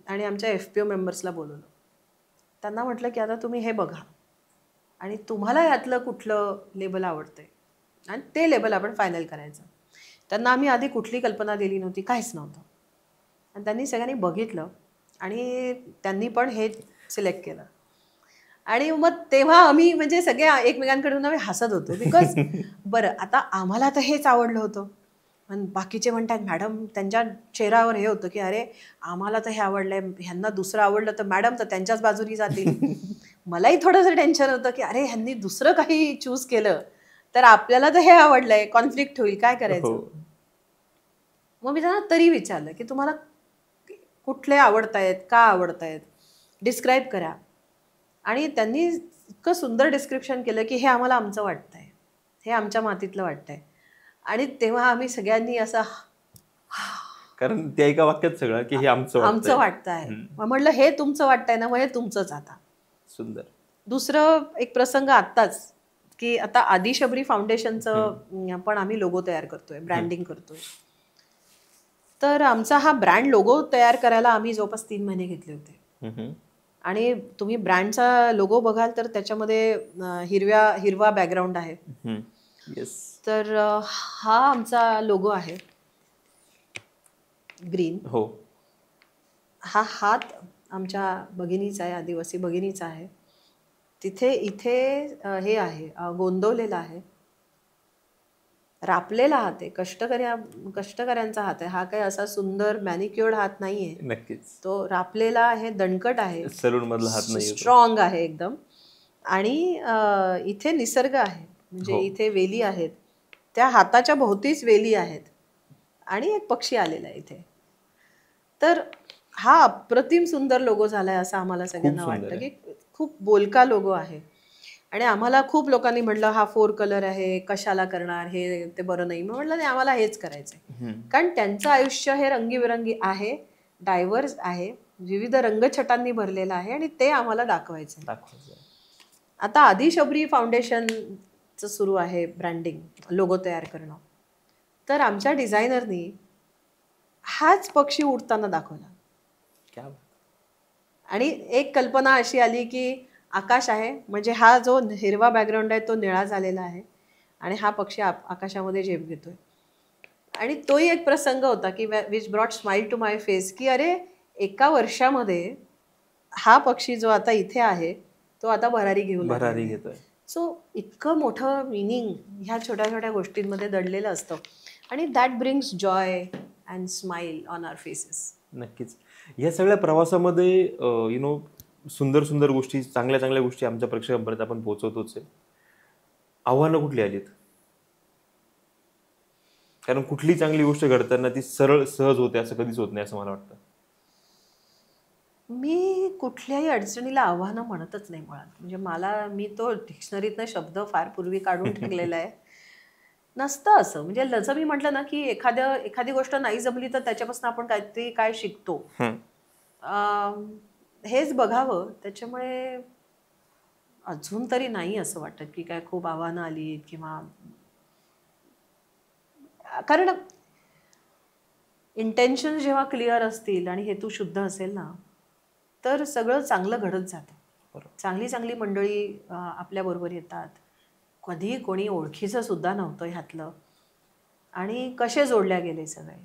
आणि आमच्या FPO मेंबर्सला बोलवलं. त्यांना म्हटलं की आता तुम्ही हे बघा आणि तुम्हाला यातलं कुठलं लेबल आवडतंय आणि ते लेबल आपण फायनल करायचं. त्यांना आम्ही आधी कुठली कल्पना दिली नव्हती, काहीच नव्हतं. आणि त्यांनी सगळ्यांनी बघितलं आणि त्यांनी पण हे सिलेक्ट केलं. आणि मग तेव्हा आम्ही म्हणजे सगळे एकमेकांकडून आम्ही हसत होतो. बिकॉज बरं, आता आम्हाला तर हेच आवडलं होतं आणि बाकीचे म्हणतात, मॅडम, त्यांच्या चेहऱ्यावर हे होतं की अरे आम्हाला तर हे आवडलंय, ह्यांना दुसरं आवडलं तर मॅडम तर त्यांच्याच बाजूनी जातील. मलाही थोडंसं टेन्शन होतं की अरे ह्यांनी दुसरं काही चूज केलं तर आपल्याला तर हे आवडलंय, कॉन्फ्लिक्ट होईल, काय करायचं. मग मी त्यांना तरी विचारलं की तुम्हाला कुठले आवडतायत, का आवडतायत, डिस्क्राईब करा. आणि त्यांनी इतकं सुंदर डिस्क्रिप्शन केलं की हे आम्हाला आमचं वाटतंय, हे आमच्या मातीतलं वाटतंय. आणि तेव्हा आम्ही सगळ्यांनी असं, कारण त्या एका वाक्यात सगळं की हे आमचं वाटतंय. मग म्हटलं हे तुमचं वाटतंय ना, मग हे तुमचंच आता. सुंदर. दुसरं एक प्रसंग आत्ताच की आता आदिशबरी फाउंडेशनचं पण आम्ही लोगो तयार करतोय, ब्रँडिंग करतोय. तर आमचा हा ब्रँड लोगो तयार करायला आम्ही जवळपास 3 महिने घेतले होते. आणि तुम्ही ब्रँडचा लोगो बघाल तर त्याच्यामध्ये हिरवा बॅकग्राऊंड आहे. तर हा आमचा लोगो आहे, ग्रीन. हो. हा हात आमच्या भगिनीचा आहे, आदिवासी भगिनीचा आहे. तिथे इथे हे आहे, गोंदवलेला आहे. रापलेला हात आहे, कष्टकऱ्यांचा हात आहे. हा काही असा सुंदर मॅनिक्युअर्ड हात नाहीये, नक्कीच. तो रापलेला आहे, दणकट आहे, सलून मधला हात नाही होतो. स्ट्रॉंग आहे एकदम. आणि इथे निसर्ग आहे, म्हणजे हो. इथे वेली आहेत, त्या हाताच्या भोवतीच वेली आहेत आणि एक पक्षी आलेला आहे इथे. तर हा अप्रतिम सुंदर लोगो झालाय असं आम्हाला सगळ्यांना सुंदर वाटतं, आहे. की खूप बोलका लोगो आहे. आणि आम्हाला खूप लोकांनी म्हटलं हा 4 कलर आहे, कशाला करणार, हे ते बरं नाही. मी म्हटलं नाही, आम्हाला हेच करायचंय. कारण त्यांचं आयुष्य हे रंगीबेरंगी आहे, डायव्हर्स आहे, विविध रंगछटांनी भरलेलं आहे आणि ते आम्हाला दाखवायचं. आता आधी शबरी फाउंडेशनचं सुरू आहे ब्रँडिंग, लोगो तयार करणं. तर आमच्या डिझायनरनी हाच पक्षी उडताना दाखवला. क्या? आणि एक कल्पना अशी आली की आकाश आहे, म्हणजे हा जो हिरवा बॅकग्राऊंड आहे तो निळा झालेला आहे आणि हा पक्षी आकाशामध्ये झेप घेतोय. आणि तोही एक प्रसंग होता की which brought smile to my face, की अरे एका वर्षामध्ये हा पक्षी जो आता इथे आहे तो आता भरारी घेतोय. सो इतकं मोठं मिनिंग ह्या छोट्या छोट्या गोष्टींमध्ये दडलेलं असतं आणि that brings joy and smile on our faces. नक्कीच. या सगळ्या प्रवासामध्ये सुंदर सुंदर गोष्टी, चांगल्या चांगल्या गोष्टी आमच्या प्रेक्षकांपर्यंत आपण पोहोचवतोच आहे. आव्हानं कुठली आलीत? कारण कुठली चांगली गोष्ट घडताना ती सरळ सहज होते असं कधीच होत नाही असं मला वाटतं. मी कुठल्याही अडचणीला आव्हानं म्हणतच नाही मुळात. म्हणजे मी तो डिक्शनरीतनं शब्द फार पूर्वी काढून टाकलेला आहे. नसतं असं. म्हणजे जसं मी म्हटलं ना की एखादी गोष्ट नाही जमली तर त्याच्यापासून आपण काय शिकतो, हेच बघावं. त्याच्यामुळे अजून तरी नाही असं वाटत की काय खूप आव्हानं आली किंवा, कारण इंटेन्शन जेव्हा क्लिअर असतील आणि हेतू शुद्ध असेल ना तर सगळं चांगलं घडत जातं. चांगली चांगली मंडळी आपल्याबरोबर येतात. कधी कोणी ओळखीचं सुद्धा नव्हतं ह्यातलं आणि कसे जोडल्या गेले सगळे,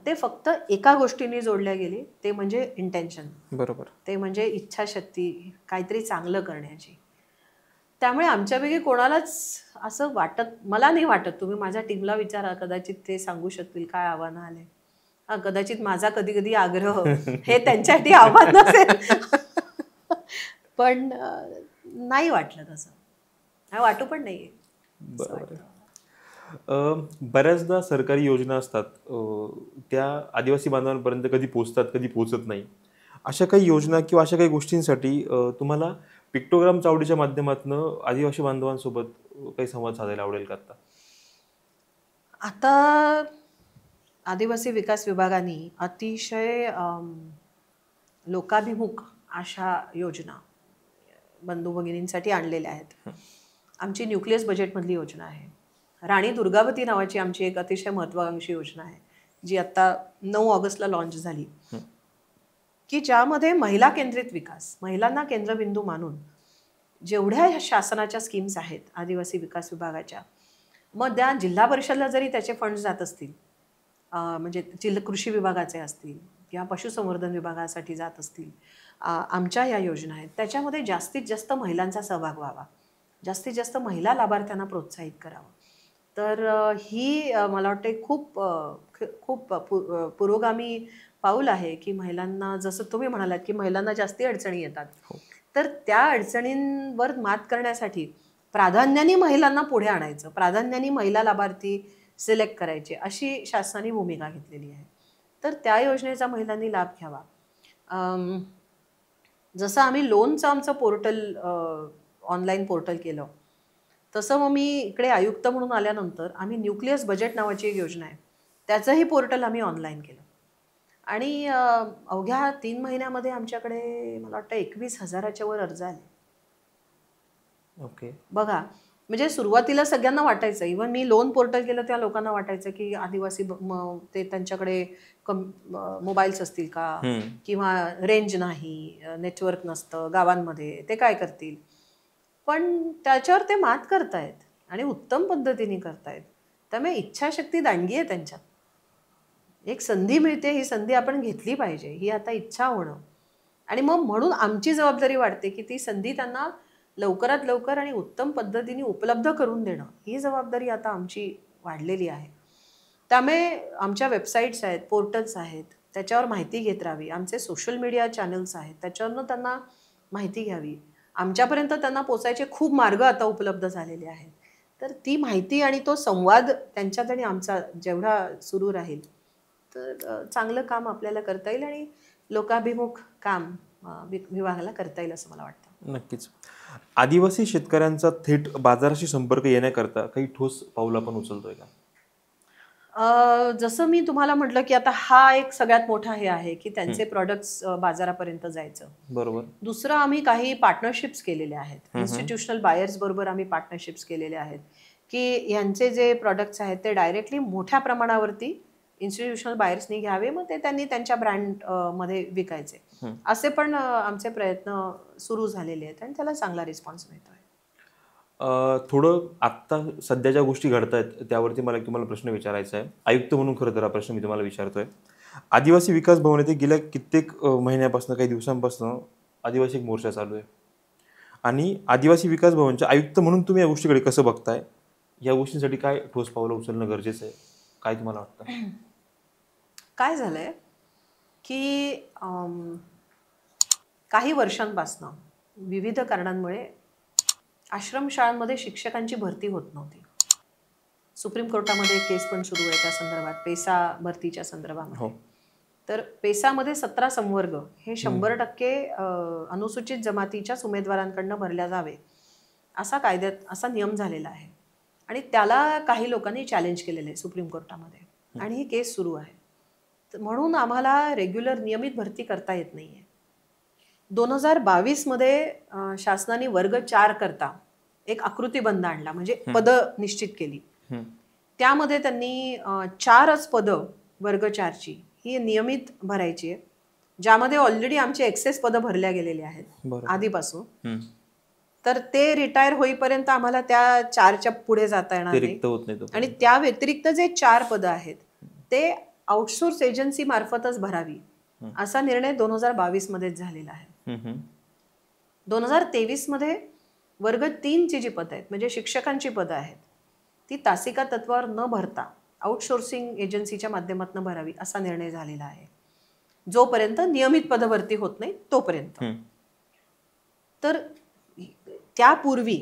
ते फक्त एका गोष्टीने जोडल्या गेले, ते म्हणजे इंटेन्शन. बरोबर. ते म्हणजे इच्छाशक्ती काहीतरी चांगलं करण्याची. त्यामुळे आमच्यापैकी कोणालाच असं मला नाही वाटत, तुम्ही माझ्या टीमला विचारा, कदाचित ते सांगू शकतील काय आव्हानं आले. कदाचित माझा कधी कधी आग्रह हे त्यांच्यासाठी आव्हान नसेल. पण नाही वाटलं तसं, वाटू पण नाहीये. बरोबर. बऱ्याचदा सरकारी योजना असतात, त्या आदिवासी बांधवांपर्यंत कधी पोहोचतात, कधी पोहोचत नाही. अशा काही योजना किंवा अशा काही गोष्टींसाठी तुम्हाला पिक्टोग्राम चावडीच्या माध्यमातून आदिवासी बांधवांसोबत काही संवाद साधायला आवडेल का? आता आदिवासी विकास विभागाने अतिशय लोकाभिमुख अशा योजना बंधू भगिनींसाठी आणलेल्या आहेत. आमची न्यूक्लियस बजेटमधली योजना आहे. राणी दुर्गावती नावाची आमची एक अतिशय महत्त्वाकांक्षी योजना आहे, जी आता 9 ऑगस्टला लॉन्च झाली, की ज्यामध्ये महिला केंद्रित विकास, महिलांना केंद्रबिंदू मानून जेवढ्या शासनाच्या स्कीम्स आहेत आदिवासी विकास विभागाच्या, मग त्या जिल्हा परिषदला जरी त्याचे फंड्स जात असतील, म्हणजे कृषी विभागाचे असतील किंवा पशुसंवर्धन विभागासाठी जात असतील, आमच्या या योजना आहेत, त्याच्यामध्ये जास्तीत जास्त महिलांचा सहभाग व्हावा, जास्तीत जास्त महिला लाभार्थ्यांना प्रोत्साहित करावं. तर ही मला वाटते खूप पुरोगामी पाऊल आहे की महिलांना, जसं तुम्ही म्हणालात की महिलांना जास्ती अडचणी येतात, तर त्या अडचणींवर मात करण्यासाठी प्राधान्याने महिलांना पुढे आणायचं, प्राधान्याने महिला लाभार्थी सिलेक्ट करायचे, अशी शासनाने भूमिका घेतलेली आहे. तर त्या योजनेचा महिलांनी लाभ घ्यावा. जसं आम्ही लोनचं आमचं पोर्टल, ऑनलाईन पोर्टल केलं, तसं मग मी इकडे आयुक्त म्हणून आल्यानंतर आम्ही न्यूक्लियस बजेट नावाची एक योजना आहे, त्याचंही पोर्टल आम्ही ऑनलाईन केलं. आणि अवघ्या 3 महिन्यामध्ये आमच्याकडे मला वाटतं 21,000च्या वर अर्ज आले. ओके. बघा, म्हणजे सुरुवातीला सगळ्यांना वाटायचं, इव्हन मी लोन पोर्टल केलं त्या लोकांना वाटायचं की आदिवासी ते त्यांच्याकडे मोबाईल्स असतील का, किंवा रेंज नाही, नेटवर्क नसतं गावांमध्ये, ते काय करतील. पण त्याच्यावर ते मात करतायत आणि उत्तम पद्धतीने करतायत. त्यामुळे इच्छाशक्ती दांडगी आहे त्यांच्यात. एक संधी मिळते, ही संधी आपण घेतली पाहिजे, ही आता इच्छा होणं. आणि मग म्हणून आमची जबाबदारी वाटते की ती संधी त्यांना लवकरात लवकर आणि उत्तम पद्धतीने उपलब्ध करून देणं, ही जबाबदारी आता आमची वाढलेली आहे. त्यामुळे आमच्या वेबसाईट्स आहेत, पोर्टल्स आहेत, त्याच्यावर माहिती घेत राहावी. आमचे सोशल मीडिया चॅनल्स आहेत, त्याच्यावरनं त्यांना माहिती घ्यावी. आमच्यापर्यंत त्यांना पोचायचे खूप मार्ग आता उपलब्ध झालेले आहेत. तर ती माहिती आणि तो संवाद त्यांच्यात आणि आमचा जेवढा सुरू राहील तर चांगलं काम आपल्याला करता येईल आणि लोकाभिमुख काम विभागाला करता येईल असं मला वाटतं. नक्कीच. आदिवासी शेतकऱ्यांचा थेट बाजाराशी संपर्क येण्याकरता काही ठोस पाऊल आपण उचलतोय का? जसं मी तुम्हाला म्हटलं की आता हा एक सगळ्यात मोठा हे आहे की त्यांचे प्रॉडक्ट्स बाजारापर्यंत जायचं. बरोबर. दुसरं आम्ही काही पार्टनरशिप्स केलेले आहेत. इन्स्टिट्यूशनल बायर्स बरोबर आम्ही पार्टनरशिप्स केलेले आहेत की यांचे जे प्रॉडक्ट्स आहेत ते डायरेक्टली मोठ्या प्रमाणावरती इन्स्टिट्यूशनल बायर्सनी घ्यावे, मग ते त्यांनी त्यांच्या ब्रँड मध्ये विकायचे. असे पण आमचे प्रयत्न सुरू झालेले आहेत आणि त्याला चांगला रिस्पॉन्स मिळतोय. थोडं आत्ता सध्या ज्या गोष्टी घडत आहेत त्यावरती मला तुम्हाला प्रश्न विचारायचा आहे. आयुक्त म्हणून खरं तर हा प्रश्न मी तुम्हाला विचारतोय. आदिवासी विकास भवन येथे गेल्या कित्येक महिन्यापासून, काही दिवसांपासून आदिवासी एक मोर्चा चालू आहे आणि आदिवासी विकास भवनच्या आयुक्त म्हणून तुम्ही या गोष्टीकडे कसं बघताय? या गोष्टींसाठी काय ठोस पावलं उचलणं गरजेचं आहे? काय तुम्हाला वाटतं? काय झालंय की काही वर्षांपासून विविध कारणांमुळे आश्रमशाळांमध्ये शिक्षकांची भरती होत नव्हती. सुप्रीम कोर्टामध्ये केस पण सुरू आहे त्या संदर्भात, पेसा भरतीच्या संदर्भामध्ये. तर पेसामध्ये 17 संवर्ग हे 100% अनुसूचित जमातीच्याच उमेदवारांकडनं भरल्या जावे असा कायद्यात असा नियम झालेला आहे आणि त्याला काही लोकांनी चॅलेंज केलेलं आहे सुप्रीम कोर्टामध्ये आणि ही केस सुरू आहे. म्हणून आम्हाला रेग्युलर नियमित भरती करता येत नाहीये. 2022 मध्ये शासनाने वर्ग 4 करता एक आकृतीबंध आणला, म्हणजे पद निश्चित केली. त्यामध्ये त्यांनी 4च पदं वर्ग 4ची ही नियमित भरायची आहे, ज्यामध्ये ऑलरेडी आमचे एक्सेस पदं भरल्या गेलेली आहेत आधीपासून. तर ते रिटायर होईपर्यंत आम्हाला त्या 4च्या पुढे जाता येणार नाही आणि त्या व्यतिरिक्त जे 4 पदं आहेत ते आउटसोर्स एजन्सी मार्फतच भरावी असा निर्णय 2022 मध्येच झालेला आहे. 2023 मध्ये वर्ग 3ची जी पदं आहेत, म्हणजे शिक्षकांची पदं आहेत, ती तासिका तत्वावर न भरता आउटसोर्सिंग एजन्सीच्या माध्यमातून भरावी असा निर्णय झालेला आहे, जोपर्यंत नियमित पदभरती होत नाही तोपर्यंत. तर त्यापूर्वी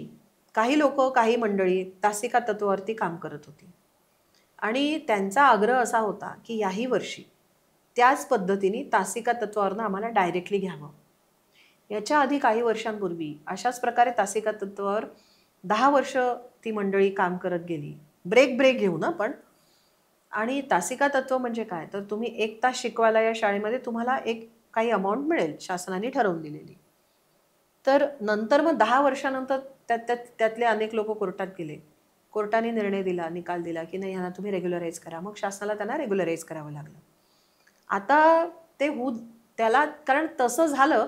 काही लोक, काही मंडळी तासिका तत्वावरती काम करत होती आणि त्यांचा आग्रह असा होता की याही वर्षी त्याच पद्धतीने तासिका तत्वावरनं आम्हाला डायरेक्टली घ्यावं. याच्या आधी काही वर्षांपूर्वी अशाच प्रकारे तासिका तत्वावर 10 वर्ष ती मंडळी काम करत गेली, ब्रेक घेऊ ना पण. आणि तासिका तत्व म्हणजे काय, तर तुम्ही 1 तास शिकवायला या शाळेमध्ये तुम्हाला एक काही अमाऊंट मिळेल शासनाने ठरवून दिलेली. तर नंतर मग 10 वर्षानंतर त्यातले अनेक लोक कोर्टात गेले. कोर्टाने निर्णय दिला, निकाल दिला की नाही यांना तुम्ही रेग्युलराईज करा. मग शासनाला त्यांना रेग्युलराईज करावं लागलं. आता ते त्याला, कारण तसं झालं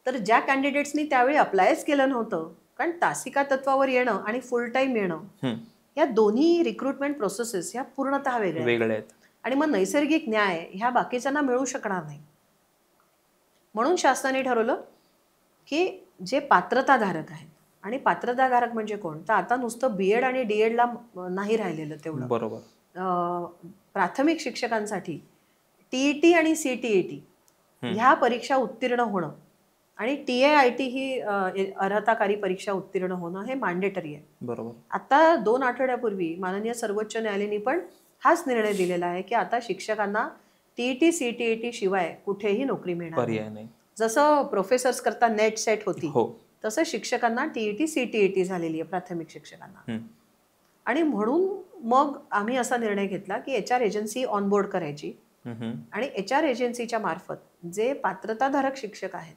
तर ज्या कॅन्डिडेट्सनी त्यावेळी अप्लायच केलं नव्हतं, कारण तासिका तत्वावर येणं आणि फुल टाईम येणं या दोन्ही रिक्रुटमेंट प्रोसेसेस ह्या पूर्णतः वेगळ्या आहेत आणि मग नैसर्गिक न्याय ह्या बाकीच्यांना मिळू शकणार नाही. म्हणून शासनाने ठरवलं की जे पात्रताधारक आहेत, आणि पात्रताधारक म्हणजे कोण, तर आता नुसतं बीएड आणि डीएडला नाही राहिलेलं तेवढं. बरोबर. प्राथमिक शिक्षकांसाठी टीईटी आणि सीटीईटी ह्या परीक्षा उत्तीर्ण होणं आणि टीएआयटी ही अर्हताकारी परीक्षा उत्तीर्ण होणं हे मॅन्डेटरी आहे. बरोबर. आता 2 आठवड्यापूर्वी माननीय सर्वोच्च न्यायालयाने पण हाच निर्णय दिलेला आहे की आता शिक्षकांना टीईटी सीटीईटी शिवाय कुठेही नोकरी मिळणार नाही. जसं प्रोफेसर्स करता नेट सेट होती तसं शिक्षकांना टीईटी सीटीईटी झालेली आहे प्राथमिक शिक्षकांना. आणि म्हणून मग आम्ही असा निर्णय घेतला की एचआर एजन्सी ऑनबोर्ड करायची आणि एचआर एजन्सीच्या मार्फत जे पात्रताधारक शिक्षक आहेत,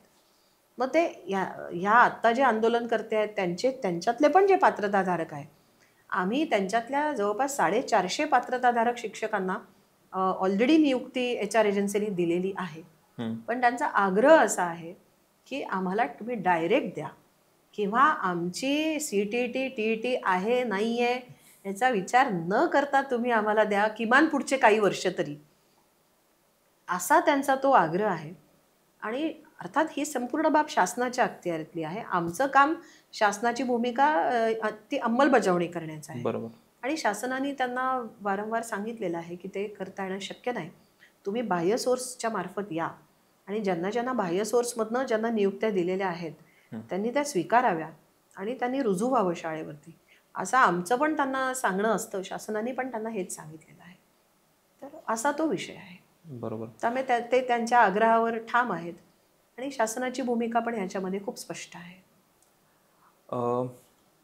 मग ते ह्या आत्ता जे आंदोलन करते आहेत त्यांच्यातले पण जे पात्रताधारक आहे, आम्ही त्यांच्यातल्या जवळपास 450 पात्रताधारक शिक्षकांना ऑलरेडी नियुक्ती एचआर एजन्सीने दिलेली आहे. पण त्यांचा आग्रह असा आहे की आम्हाला तुम्ही डायरेक्ट द्या किंवा आमची सीटीईटी टीईटी आहे नाही आहे याचा विचार न करता तुम्ही आम्हाला द्या, किमान पुढचे काही वर्ष तरी, असा त्यांचा तो आग्रह आहे. आणि अर्थात ही संपूर्ण बाब शासनाच्या अखत्यारीतली आहे. आमचं काम शासनाची भूमिका ती अंमलबजावणी करण्याचं आहे. बरोबर. आणि शासनाने त्यांना वारंवार सांगितलेलं आहे की ते करता येणं शक्य नाही. तुम्ही बाह्य सोर्सच्या मार्फत या आणि ज्यांना ज्यांना बाह्य सोर्समधनं ज्यांना नियुक्त्या दिलेल्या आहेत त्यांनी त्या स्वीकाराव्या आणि त्यांनी रुजू व्हावं शाळेवरती, असं आमचं पण त्यांना सांगणं असतं. शासनाने पण त्यांना हेच सांगितलेलं आहे. तर असा तो विषय आहे. बरोबर. त्यामुळे ते त्यांच्या आग्रहावर ठाम आहेत आणि शासनाची भूमिका पण ह्याच्यामध्ये खूप स्पष्ट आहे.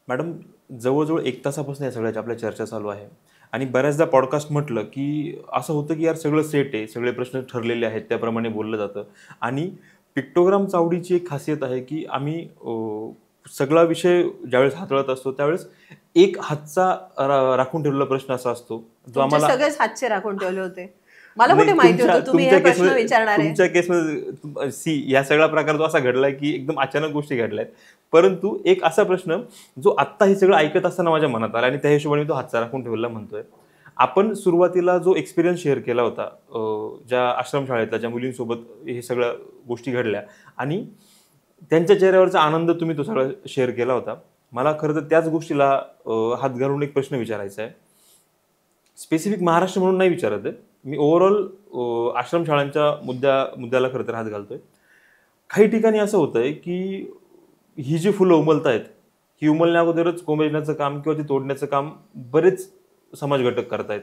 मॅडम, जवळजवळ 1 तासापासून या सगळ्याच्या आपल्या चर्चा चालू आहे आणि बऱ्याचदा पॉडकास्ट म्हटलं की असं होतं की यार सगळं सेट आहे, सगळे प्रश्न ठरलेले आहेत, त्याप्रमाणे बोललं जातं. आणि पिक्टोग्राम चावडीची एक खासियत आहे की आम्ही सगळा विषय ज्यावेळेस हाताळत असतो त्यावेळेस एक हातचा राखून ठेवलेला प्रश्न असा असतो जो तुमचे आम्हाला सगळेच हातचे राखून ठेवले होते. मला नाही, कुठे माहिती होतं तुम्ही हे प्रश्न विचारणार आहे. तुमच्या केसमध्ये या सगळा प्रकार जो असा घडलाय की एकदम अचानक गोष्टी घडल्यात. परंतु एक असा प्रश्न जो आत्ता हे सगळं ऐकत असताना माझ्या मनात आला आणि त्या हिशोबाने तो हातचा राखून ठेवला म्हणतोय. आपण सुरुवातीला जो एक्सपिरियन्स शेअर केला होता ज्या आश्रमशाळेतल्या ज्या मुलींसोबत हे सगळ्या गोष्टी घडल्या आणि त्यांच्या चेहऱ्यावरचा आनंद तुम्ही तो सगळा शेअर केला होता. मला खरं तर त्याच गोष्टीला हात घालून एक प्रश्न विचारायचा आहे. स्पेसिफिक महाराष्ट्र म्हणून नाही विचारत आहे मी, ओव्हरऑल आश्रमशाळांच्या मुद्द्याला खरं तर हात घालतोय. काही ठिकाणी असं होतंय की ही जी फुलं उमलत आहेत ही उमलण्या अगोदरच कोमेजण्याचं काम किंवा ती तोडण्याचं काम बरेच समाज घटक करतायत.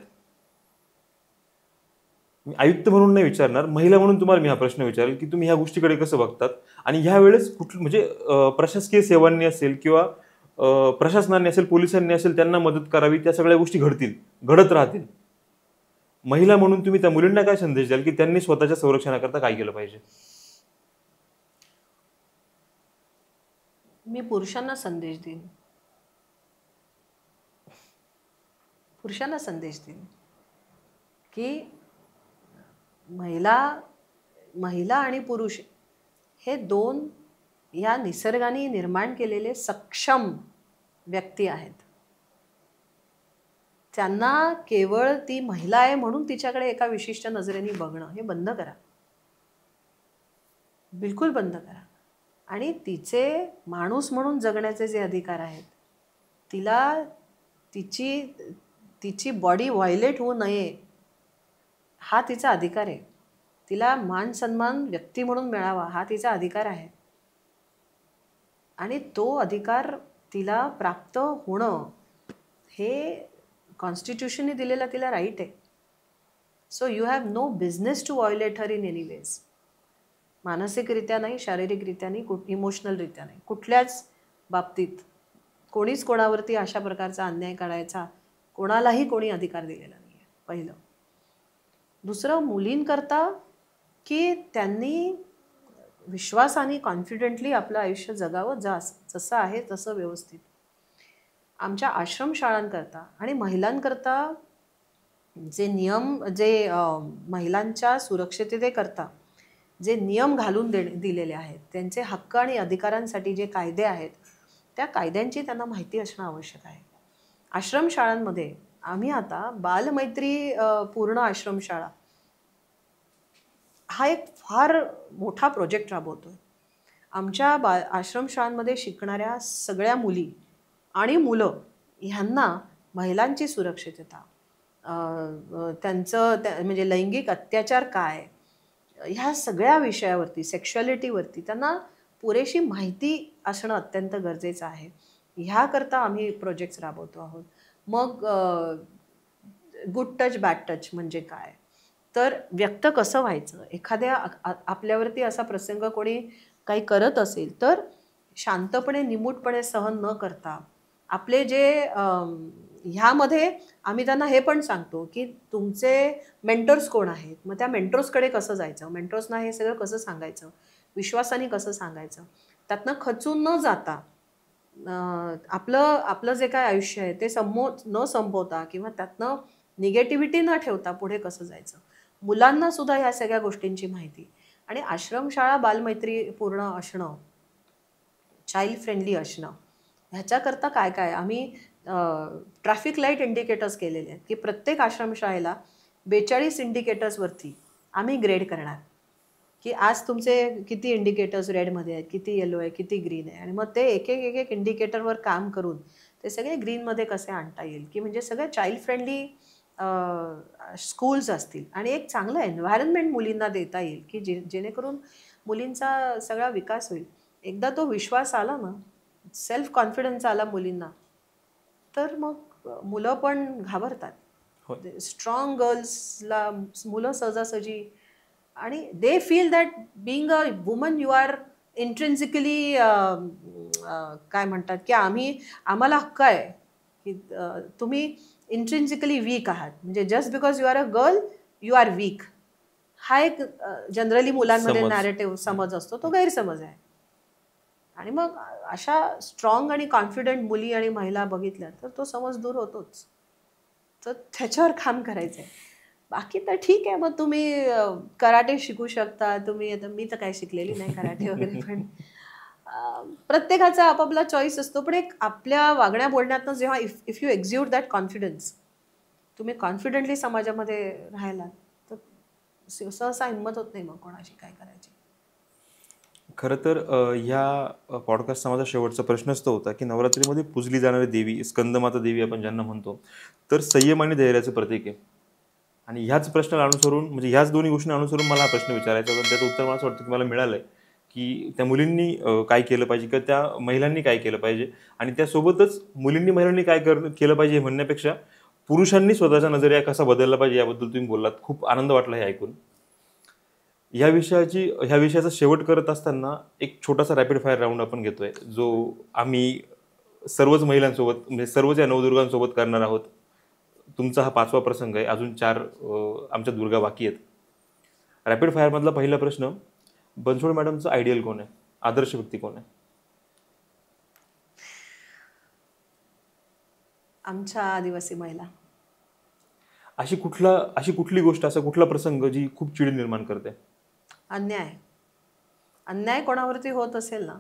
मी आयुक्त म्हणून नाही विचारणार, महिला म्हणून तुम्हाला मी हा प्रश्न विचारेल की तुम्ही ह्या गोष्टीकडे कसं बघतात आणि ह्या वेळेस कुठलं म्हणजे प्रशासकीय सेवांनी असेल किंवा प्रशासनाने असेल, पोलिसांनी असेल, त्यांना मदत करावी, त्या सगळ्या गोष्टी घडत राहतील. महिला म्हणून तुम्ही त्या मुलींना काय संदेश द्याल की त्यांनी स्वतःच्या संरक्षणाकरता काय केलं पाहिजे? मी पुरुषांना संदेश देईन. की महिला आणि पुरुष हे दोन या निसर्गाने निर्माण केलेले सक्षम व्यक्ती आहेत. त्यांना केवळ ती महिला आहे म्हणून तिच्याकडे एका विशिष्ट नजरेने बघणं हे बंद करा, बिलकुल बंद करा. आणि तिचे माणूस म्हणून जगण्याचे जे अधिकार आहेत, तिला तिची बॉडी व्हायलेट होऊ नये हा तिचा अधिकार आहे. तिला मान सन्मान व्यक्ती म्हणून मिळावा हा तिचा अधिकार आहे आणि तो अधिकार तिला प्राप्त होणं हे कॉन्स्टिट्यूशनने दिलेला तिला राईट आहे. So you have no business to violate her in any ways. मानसिकरित्या नाही, शारीरिकरित्या नाही, इमोशनलरित्या नाही, कुठल्याच बाबतीत कोणीच कोणावरती अशा प्रकारचा अन्याय करायचा कोणालाही कोणी अधिकार दिलेला नाही आहे, पहिलं. दुसरं, मुलींकरता की त्यांनी विश्वासाने कॉन्फिडेंटली आपलं आयुष्य जगावं, जसं आहे तसं व्यवस्थित. आमच्या आश्रमशाळांकरता आणि महिलांकरता जे नियम, जे महिलांच्या सुरक्षिततेकरता जे नियम घालून दिलेले आहेत, त्यांचे हक्क आणि अधिकारांसाठी जे कायदे आहेत, त्या कायद्यांची त्यांना माहिती असणं आवश्यक आहे. आश्रमशाळांमध्ये आम्ही आता बालमैत्री पूर्ण आश्रमशाळा हा एक फार मोठा प्रोजेक्ट राबवतोय. आमच्या आश्रमशाळांमध्ये शिकणाऱ्या सगळ्या मुली आणि मुलं ह्यांना महिलांची सुरक्षितता, त्यांचं म्हणजे लैंगिक अत्याचार काय, ह्या सगळ्या विषयावरती, सेक्शुअलिटीवरती त्यांना पुरेशी माहिती असणं अत्यंत गरजेचं आहे. ह्याकरता आम्ही प्रोजेक्ट्स राबवतो आहोत. मग गुड टच बॅड टच म्हणजे काय, तर व्यक्त कसं व्हायचं, एखाद्या आपल्यावरती असा प्रसंग कोणी काही करत असेल तर शांतपणे निमूटपणे सहन न करता आपले जे ह्यामध्ये आम्ही त्यांना हे पण सांगतो की तुमचे मेंटर्स कोण आहेत, मग त्या मेंटर्सकडे कसं जायचं, मेंटर्सना हे सगळं कसं सांगायचं, विश्वासाने कसं सांगायचं, त्यातनं खचून न जाता आपलं जे काय आयुष्य आहे ते न संपवता किंवा त्यातनं निगेटिव्हिटी न ठेवता पुढे कसं जायचं. मुलांना सुद्धा ह्या सगळ्या गोष्टींची माहिती आणि आश्रमशाळा बालमैत्री पूर्ण असणं, चाइल्ड फ्रेंडली असणं, ह्याच्याकरता काय काय आम्ही ट्रॅफिक लाईट इंडिकेटर्स केलेले आहेत की प्रत्येक आश्रमशाळेला 42 इंडिकेटर्सवरती आम्ही ग्रेड करणार की आज तुमचे किती इंडिकेटर्स रेडमध्ये आहेत, किती येलो आहे, किती ग्रीन आहे, आणि मग ते एक एक इंडिकेटरवर काम करून ते सगळे ग्रीनमध्ये कसे आणता येईल, की म्हणजे सगळे चाइल्ड फ्रेंडली स्कूल्स असतील आणि एक चांगलं एन्व्हायरमेंट मुलींना देता येईल, की जेणेकरून मुलींचा सगळा विकास होईल. एकदा तो विश्वास आला ना, सेल्फ कॉन्फिडन्स आला मुलींना, तर मग मुलं पण घाबरतात. स्ट्रॉंग गर्ल्सला मुलं सहजासहजी, आणि they feel that being a woman you are intrinsically काय म्हणतात की आम्हाला हक्क आहे की तुम्ही इंट्रिन्सिकली वीक आहात, म्हणजे just because you are a girl you are weak, हा एक जनरली मुलांमध्ये नॅरेटिव्ह समज असतो, तो गैरसमज आहे. आणि मग अशा स्ट्रॉंग आणि कॉन्फिडंट मुली आणि महिला बघितल्या तर तो समज दूर होतोच. तर त्याच्यावर काम करायचं आहे. बाकी तर ठीक आहे, मग तुम्ही कराटे शिकू शकता तुम्ही. आता मी तर काही शिकलेली नाही कराटे वगैरे, पण प्रत्येकाचा आपापला चॉईस असतो. पण एक आपल्या वागण्या बोलण्यातनं जेव्हा इफ यू एक्झ्यूट दॅट कॉन्फिडन्स, तुम्ही कॉन्फिडेंटली समाजामध्ये राहायला, तर सहसा हिंमत होत नाही मग कोणाशी काय करायची. खरं तर ह्या पॉडकास्टचा माझा शेवटचा प्रश्नच तो होता की नवरात्रीमध्ये पूजली जाणारी देवी, स्कंदमाता देवी आपण ज्यांना म्हणतो, तर संयम आणि धैर्याचं प्रतीक आहे. आणि ह्याच प्रश्नाला अनुसरून, म्हणजे ह्याच दोन्ही गोष्टी अनुसरून मला हा प्रश्न विचारायचा होता. त्याचं उत्तर मला असं वाटतं की मला मिळालं आहे, की त्या मुलींनी काय केलं पाहिजे किंवा त्या महिलांनी काय केलं पाहिजे, आणि त्यासोबतच मुलींनी महिलांनी काय केलं पाहिजे हे म्हणण्यापेक्षा पुरुषांनी स्वतःचा नजरिया कसा बदलला पाहिजे याबद्दल तुम्ही बोललात. खूप आनंद वाटला हे ऐकून. ह्या विषयाचा शेवट करत असताना एक छोटासा रॅपिड फायर राऊंड आपण घेतोय, जो आम्ही सर्वच महिलांसोबत, म्हणजे सर्वच या नवदुर्गांसोबत करणार आहोत. तुमचा हा 5वा प्रसंग आहे. अजून 4 आमच्या दुर्गा बाकी आहेत. रॅपिड फायर मधला पहिला प्रश्न, बनसोड मॅडमचं आयडियल कोण आहे, आदर्श व्यक्ती कोण आहे? आमच्या आदिवासी महिला. अशी कुठली गोष्ट, असा कुठला प्रसंग जी खूप चिड निर्माण करते? अन्याय कोणावरती होत असेल ना,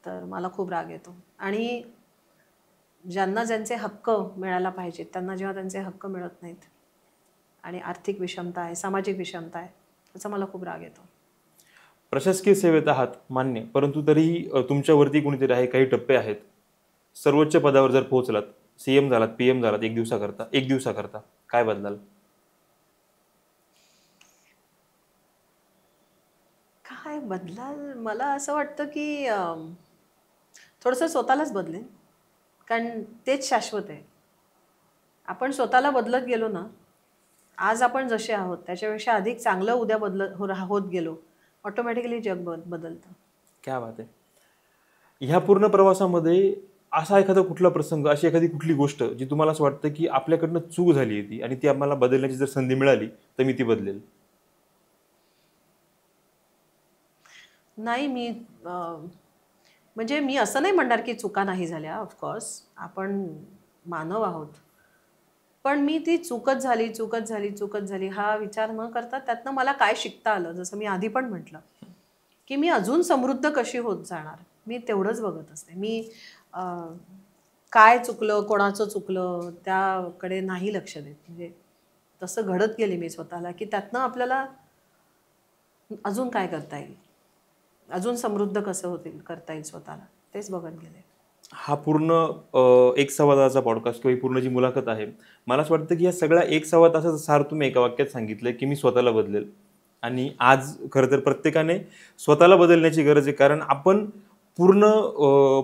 तर मला खूप राग येतो. आणि ज्यांना ज्यांचे हक्क मिळायला पाहिजेत त्यांना जेव्हा त्यांचे हक्क मिळत नाहीत, आणि आर्थिक विषमता आहे, सामाजिक विषमता आहे, त्याचा मला खूप राग येतो. प्रशासकीय सेवेत आहात मान्य, परंतु तरीही तुमच्यावरती कोणीतरी आहे, काही टप्पे आहेत. सर्वोच्च पदावर जर पोहोचलात, सीएम झालात, पीएम झालात, एक दिवसाकरता काय बदलाल? काय बदलाल? मला असं वाटतं की थोडंसं स्वतःलाच बदलेन, कारण तेच शाश्वत आहे. आपण स्वतःला बदलत गेलो ना, आज आपण जसे आहोत त्याच्यापेक्षा अधिक चांगलं उद्या होत गेलो, ऑटोमॅटिकली जग बदलतं. क्या बात आहे. ह्या पूर्ण प्रवासामध्ये असा एखादा कुठला प्रसंग, अशी एखादी कुठली गोष्ट जी तुम्हाला असं वाटतं की आपल्याकडनं चूक झाली होती आणि ती आम्हाला बदलण्याची जर संधी मिळाली तर मी ती बदलेल? नाही, म्हणजे मी असं नाही म्हणणार की चुका नाही झाल्या. ऑफकोर्स आपण मानव आहोत, पण मी ती चूकच झाली हा विचार न करता त्यातनं मला काय शिकता आलं, जसं मी आधी पण म्हटलं की मी अजून समृद्ध कशी होत जाणार, मी तेवढंच बघत असते. मी काय चुकलं, कोणाचं चुकलं त्याकडे नाही लक्ष देत. म्हणजे तसं घडत गेले मी स्वतःला की त्यातनं आपल्याला अजून काय करता येईल, अजून समृद्ध कसं करता येईल स्वतःला, तेच बघत गेले. हा पूर्ण 1.25 तासाचा पॉडकास्ट किंवा ही पूर्ण जी मुलाखत आहे, मला असं वाटतं की या सगळ्या 1.25 तासाचा सार तुम्ही एका वाक्यात सांगितलंय की मी स्वतःला बदलेल. आणि आज खरं तर प्रत्येकाने स्वतःला बदलण्याची गरज आहे, कारण आपण पूर्ण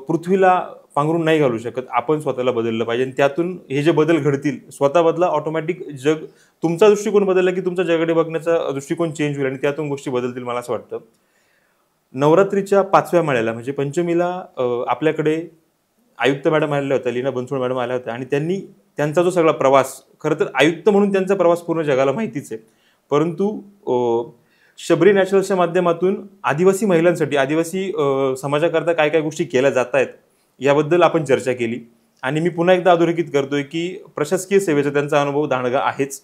पृथ्वीला पांघरून नाही घालू शकत. आपण स्वतःला बदललं पाहिजे, आणि त्यातून हे जे बदल घडतील, स्वतः बदला, ऑटोमॅटिक जग, तुमचा दृष्टिकोन बदलला की तुमच्या जगाकडे बघण्याचा दृष्टिकोन चेंज होईल आणि त्यातून गोष्टी बदलतील. मला असं वाटतं नवरात्रीच्या 5व्या माळ्याला म्हणजे पंचमीला आपल्याकडे आयुक्त मॅडम आलेल्या होत्या, लीना बनसोड मॅडम आल्या होत्या, आणि त्यांचा जो सगळा प्रवास, खरं तर आयुक्त म्हणून त्यांचा प्रवास पूर्ण जगाला माहितीच आहे, परंतु शबरी नॅचरल्सच्या माध्यमातून आदिवासी महिलांसाठी, आदिवासी समाजाकरता काय काय गोष्टी केल्या जात आहेत याबद्दल आपण चर्चा केली. आणि मी पुन्हा एकदा अधोरेखित करतोय की प्रशासकीय सेवेचा त्यांचा अनुभव दांडगा आहेच,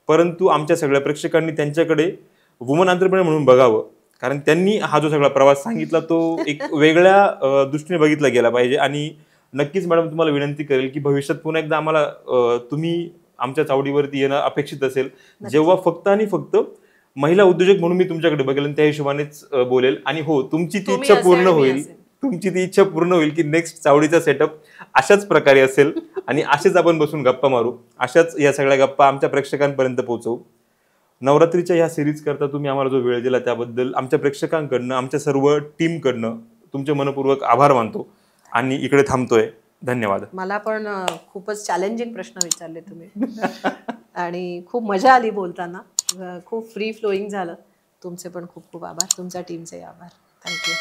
परंतु आमच्या सगळ्या प्रेक्षकांनी त्यांच्याकडे वुमन एंटरप्रेन्योर म्हणून बघावं, कारण त्यांनी हा जो सगळा प्रवास सांगितला तो एक वेगळ्या दृष्टीने बघितला गेला पाहिजे. आणि नक्कीच मॅडम तुम्हाला विनंती करेल की भविष्यात पुन्हा एकदा आम्हाला तुम्ही आमच्या चावडीवरती येणं अपेक्षित असेल, जेव्हा फक्त आणि फक्त महिला उद्योजक म्हणून मी तुमच्याकडे बघेल आणि त्या हिशोबानेच बोलेल. आणि हो, तुमची ती इच्छा पूर्ण होईल, तुमची ती इच्छा पूर्ण होईल की नेक्स्ट चावडीचा सेटअप अशाच प्रकारे असेल आणि असेच आपण बसून गप्पा मारू, अशाच या सगळ्या गप्पा आमच्या प्रेक्षकांपर्यंत पोहोचवू. नवरात्रीच्या ह्या सिरीज करता तुम्ही आम्हाला जो वेळ दिला त्याबद्दल आमच्या प्रेक्षकांकडनं, आमच्या सर्व टीमकडनं तुमचे मनपूर्वक आभार मानतो आणि इकडे थांबतोय. धन्यवाद. मला पण खूपच चॅलेंजिंग प्रश्न विचारले तुम्ही आणि खूप मजा आली बोलताना. खूप फ्री फ्लोईंग झालं. तुमचे पण खूप खूप आभार. तुमच्या टीमचे आभार. थँक्यू.